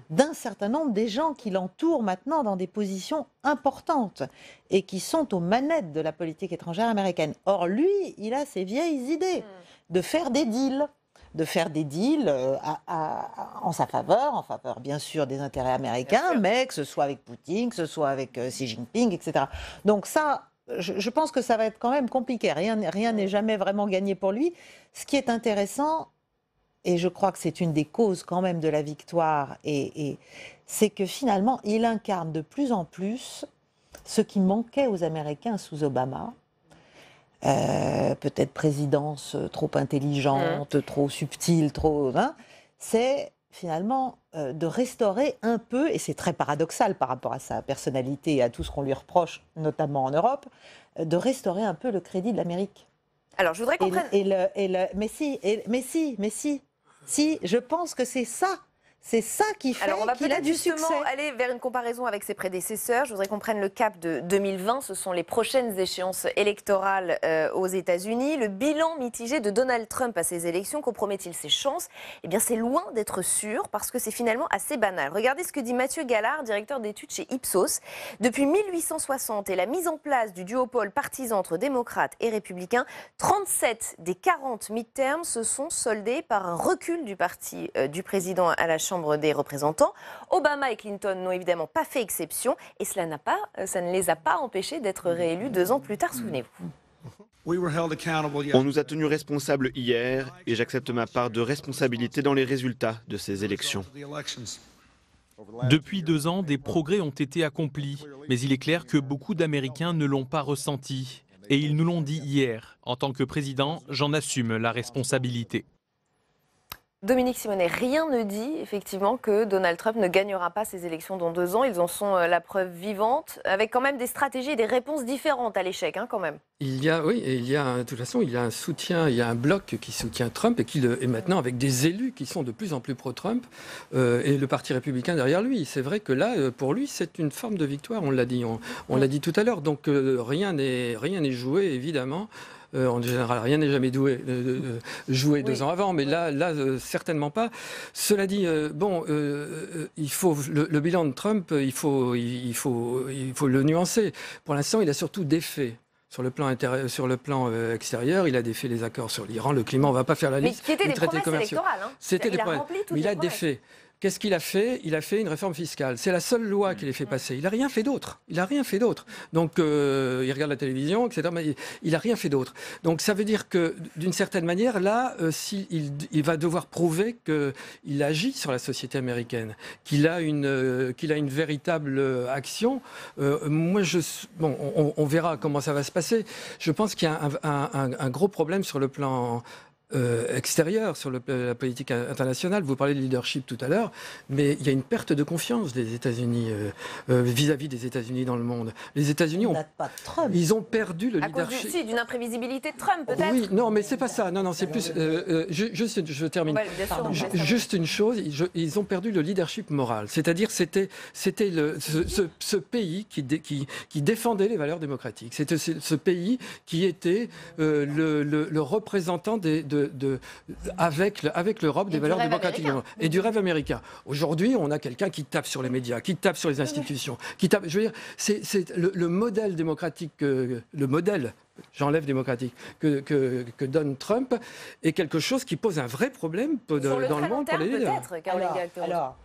d'un certain nombre des gens qui l'entourent maintenant dans des positions importantes et qui sont aux manettes de la politique étrangère américaine. Or, lui, il a ses vieilles idées de faire des deals. En sa faveur, en faveur bien sûr des intérêts américains, mais que ce soit avec Poutine, que ce soit avec Xi Jinping, etc. Donc ça, je pense que ça va être quand même compliqué. Rien n'est jamais vraiment gagné pour lui. Ce qui est intéressant, et je crois que c'est une des causes quand même de la victoire, et c'est que finalement, il incarne de plus en plus ce qui manquait aux Américains sous Obama. Peut-être présidence trop intelligente, trop subtile, c'est finalement de restaurer un peu, et c'est très paradoxal par rapport à sa personnalité et à tout ce qu'on lui reproche, notamment en Europe, de restaurer un peu le crédit de l'Amérique. Alors, je voudrais qu'on prenne... Mais si, je pense que c'est ça. C'est ça qui fait qu'il a du succès. Alors, on va aller vers une comparaison avec ses prédécesseurs. Je voudrais qu'on prenne le cap de 2020. Ce sont les prochaines échéances électorales aux États-Unis. Le bilan mitigé de Donald Trump à ces élections compromet-il ses chances? Eh bien, c'est loin d'être sûr parce que c'est finalement assez banal. Regardez ce que dit Mathieu Gallard, directeur d'études chez Ipsos. Depuis 1860 et la mise en place du duopole partisan entre démocrates et républicains, 37 des 40 midterms se sont soldés par un recul du parti du président à la Chambre des représentants. Obama et Clinton n'ont évidemment pas fait exception et ça ne les a pas empêchés d'être réélus 2 ans plus tard, souvenez-vous. On nous a tenus responsables hier et j'accepte ma part de responsabilité dans les résultats de ces élections. Depuis 2 ans, des progrès ont été accomplis, mais il est clair que beaucoup d'Américains ne l'ont pas ressenti. Et ils nous l'ont dit hier. En tant que président, j'en assume la responsabilité. Dominique Simonet, rien ne dit effectivement que Donald Trump ne gagnera pas ces élections dans 2 ans. Ils en sont la preuve vivante, avec quand même des stratégies et des réponses différentes à l'échec, quand même. De toute façon, il y a un soutien, il y a un bloc qui soutient Trump et maintenant avec des élus qui sont de plus en plus pro-Trump et le Parti républicain derrière lui. C'est vrai que là, pour lui, c'est une forme de victoire, on l'a dit, on l'a dit tout à l'heure. Donc rien n'est joué, évidemment. En général, rien n'est jamais joué 2 ans avant, mais là certainement pas. Cela dit, il faut le bilan de Trump, il faut le nuancer. Pour l'instant, il a surtout des faits. Sur le plan extérieur, il a défait les accords sur l'Iran, le climat, on ne va pas faire la liste. Mais qui étaient des promesses électorales. C'était des promesses. Mais il a des faits. Qu'est-ce qu'il a fait? Il a fait une réforme fiscale. C'est la seule loi qu'il ait fait passer. Il n'a rien fait d'autre. Donc, il regarde la télévision, etc. Mais il n'a rien fait d'autre. Donc, ça veut dire que, d'une certaine manière, là, il va devoir prouver qu'il agit sur la société américaine, qu'il a une véritable action. On verra comment ça va se passer. Je pense qu'il y a un gros problème sur le plan extérieure, sur la politique internationale. Vous parlez de leadership tout à l'heure, mais il y a une perte de confiance des États-Unis vis-à-vis des États-Unis dans le monde. Les États-Unis ils ont perdu le leadership. À cause aussi d'une imprévisibilité de Trump, peut-être. Oui, non, mais c'est pas ça. Non, c'est plus. Je termine. Juste une chose, ils ont perdu le leadership moral. C'est-à-dire, c'était ce pays qui défendait les valeurs démocratiques. C'était ce pays qui était le représentant avec l'Europe des valeurs démocratiques et du rêve américain. Aujourd'hui, on a quelqu'un qui tape sur les médias, qui tape sur les institutions, qui tape. Je veux dire, c'est le modèle démocratique, j'enlève démocratique, que donne Trump est quelque chose qui pose un vrai problème dans le monde pour les leaders. Alors,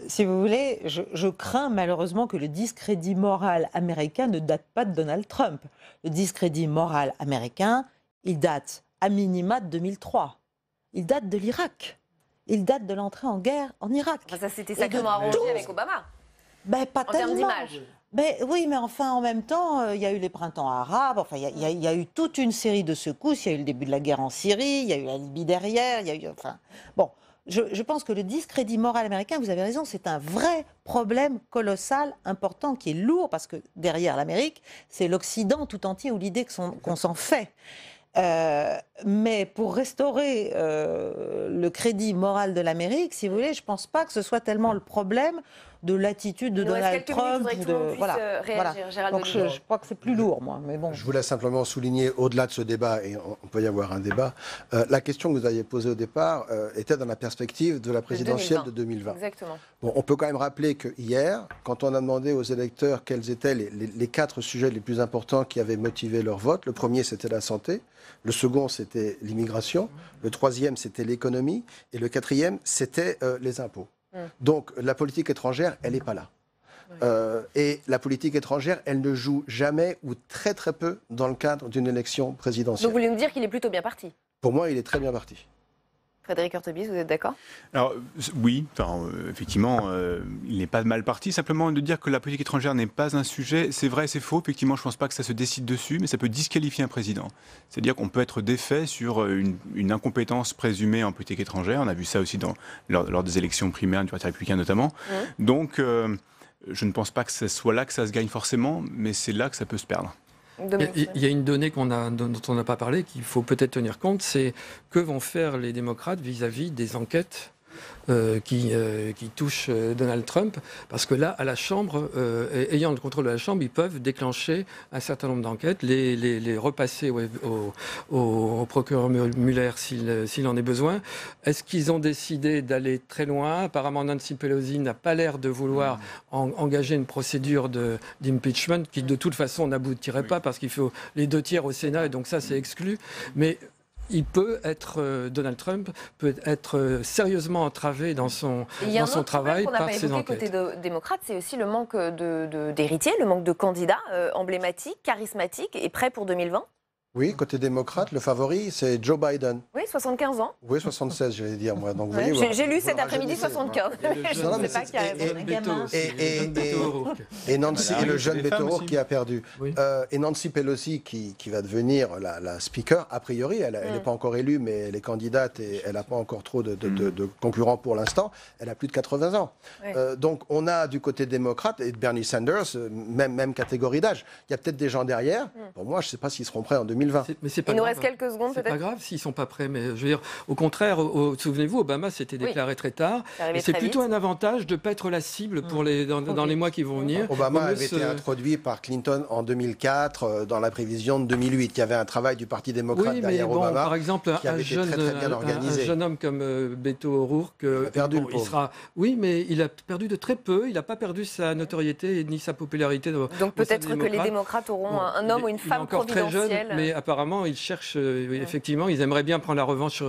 si vous voulez, je crains malheureusement que le discrédit moral américain ne date pas de Donald Trump. Le discrédit moral américain, il date à minima de 2003. Il date de l'Irak. Il date de l'entrée en guerre en Irak. Enfin, ça s'était sacrément arrangé avec Obama. Pas tellement. En termes d'image. Oui, mais enfin, en même temps, il y a eu les printemps arabes, enfin, il y a eu toute une série de secousses. Il y a eu le début de la guerre en Syrie, il y a eu la Libye derrière, il y a eu... Enfin, bon, je pense que le discrédit moral américain, vous avez raison, c'est un vrai problème colossal, important, qui est lourd, parce que derrière l'Amérique, c'est l'Occident tout entier ou l'idée qu'on s'en fait. Mais pour restaurer le crédit moral de l'Amérique, si vous voulez, je ne pense pas que ce soit tellement le problème de l'attitude de Donald Trump. Donc je crois que c'est plus lourd, moi. Mais bon. Je voulais simplement souligner, au-delà de ce débat, et on peut y avoir un débat, la question que vous aviez posée au départ était dans la perspective de la présidentielle de 2020. Exactement. Bon, on peut quand même rappeler que hier, quand on a demandé aux électeurs quels étaient les 4 sujets les plus importants qui avaient motivé leur vote, le premier c'était la santé, le second c'était l'immigration, le troisième c'était l'économie, et le quatrième c'était les impôts. Donc la politique étrangère, elle n'est pas là. Et la politique étrangère, elle ne joue jamais ou très très peu dans le cadre d'une élection présidentielle. Donc vous voulez nous dire qu'il est plutôt bien parti? Pour moi, il est très bien parti. Frédéric Urtebise, vous êtes d'accord? Alors oui, effectivement, il n'est pas mal parti. Simplement de dire que la politique étrangère n'est pas un sujet, c'est vrai, c'est faux. Effectivement, je ne pense pas que ça se décide dessus, mais ça peut disqualifier un président. C'est-à-dire qu'on peut être défait sur une incompétence présumée en politique étrangère. On a vu ça aussi lors des élections primaires du Parti républicain notamment. Donc, je ne pense pas que ce soit là que ça se gagne forcément, mais c'est là que ça peut se perdre. Il y a une donnée dont on n'a pas parlé, qu'il faut peut-être tenir compte, c'est que vont faire les démocrates vis-à-vis des enquêtes qui touchent Donald Trump, parce que là, à la Chambre, ayant le contrôle de la Chambre, ils peuvent déclencher un certain nombre d'enquêtes, les repasser au procureur Mueller s'il en est besoin. Est-ce qu'ils ont décidé d'aller très loin? Apparemment, Nancy Pelosi n'a pas l'air de vouloir engager une procédure d'impeachment qui, de toute façon, n'aboutirait pas, parce qu'il faut les 2 tiers au Sénat, et donc ça, c'est exclu. Mais Donald Trump peut être sérieusement entravé dans son travail par ses enquêtes. Côté démocrate, c'est aussi le manque d'héritiers, le manque de candidats emblématiques, charismatiques et prêts pour 2020. Oui, côté démocrate, le favori, c'est Joe Biden. Oui, 75 ans. Oui, 76, j'allais dire, moi. Donc, ouais, j'ai lu cet après-midi 75. Je ne sais pas qui a raison. Et Nancy, et le jeune Beto O'Rourke qui a perdu. Oui. Et Nancy Pelosi, qui va devenir la speaker, a priori, elle n'est pas encore élue, mais elle est candidate et elle n'a pas encore trop de concurrents pour l'instant. Elle a plus de 80 ans. Oui. Donc, on a du côté démocrate et de Bernie Sanders, même catégorie d'âge. Il y a peut-être des gens derrière. Bon, moi, je ne sais pas s'ils seront prêts en 2020. Mais c'est pas Il grave. nous reste quelques secondes peut-être. C'est pas grave s'ils sont pas prêts, mais je veux dire, au contraire, souvenez-vous, Obama s'était déclaré très tard. Et c'est plutôt un avantage de ne pas être la cible pour dans les mois qui vont venir. Obama avait été introduit par Clinton en 2004 dans la prévision de 2008. Il y avait un travail du Parti démocrate derrière Obama. Par exemple, un jeune homme comme Beto O'Rourke, il a perdu il sera. Oui, mais il a perdu de très peu. Il n'a pas perdu sa notoriété ni sa popularité. Donc peut-être que les démocrates auront un homme ou une femme providentielle. Très jeune, mais apparemment, ils cherchent, effectivement, ils aimeraient bien prendre la revanche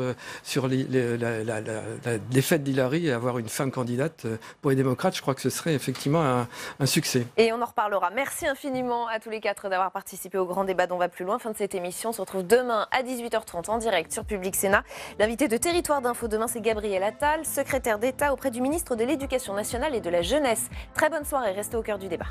sur les faits d'Hillary et avoir une femme candidate. Pour les démocrates, je crois que ce serait effectivement un succès. Et on en reparlera. Merci infiniment à tous les quatre d'avoir participé au grand débat d'On va plus loin. Fin de cette émission. On se retrouve demain à 18h30 en direct sur Public Sénat. L'invité de Territoire d'Info demain, c'est Gabriel Attal, secrétaire d'État auprès du ministre de l'Éducation nationale et de la Jeunesse. Très bonne soirée, restez au cœur du débat.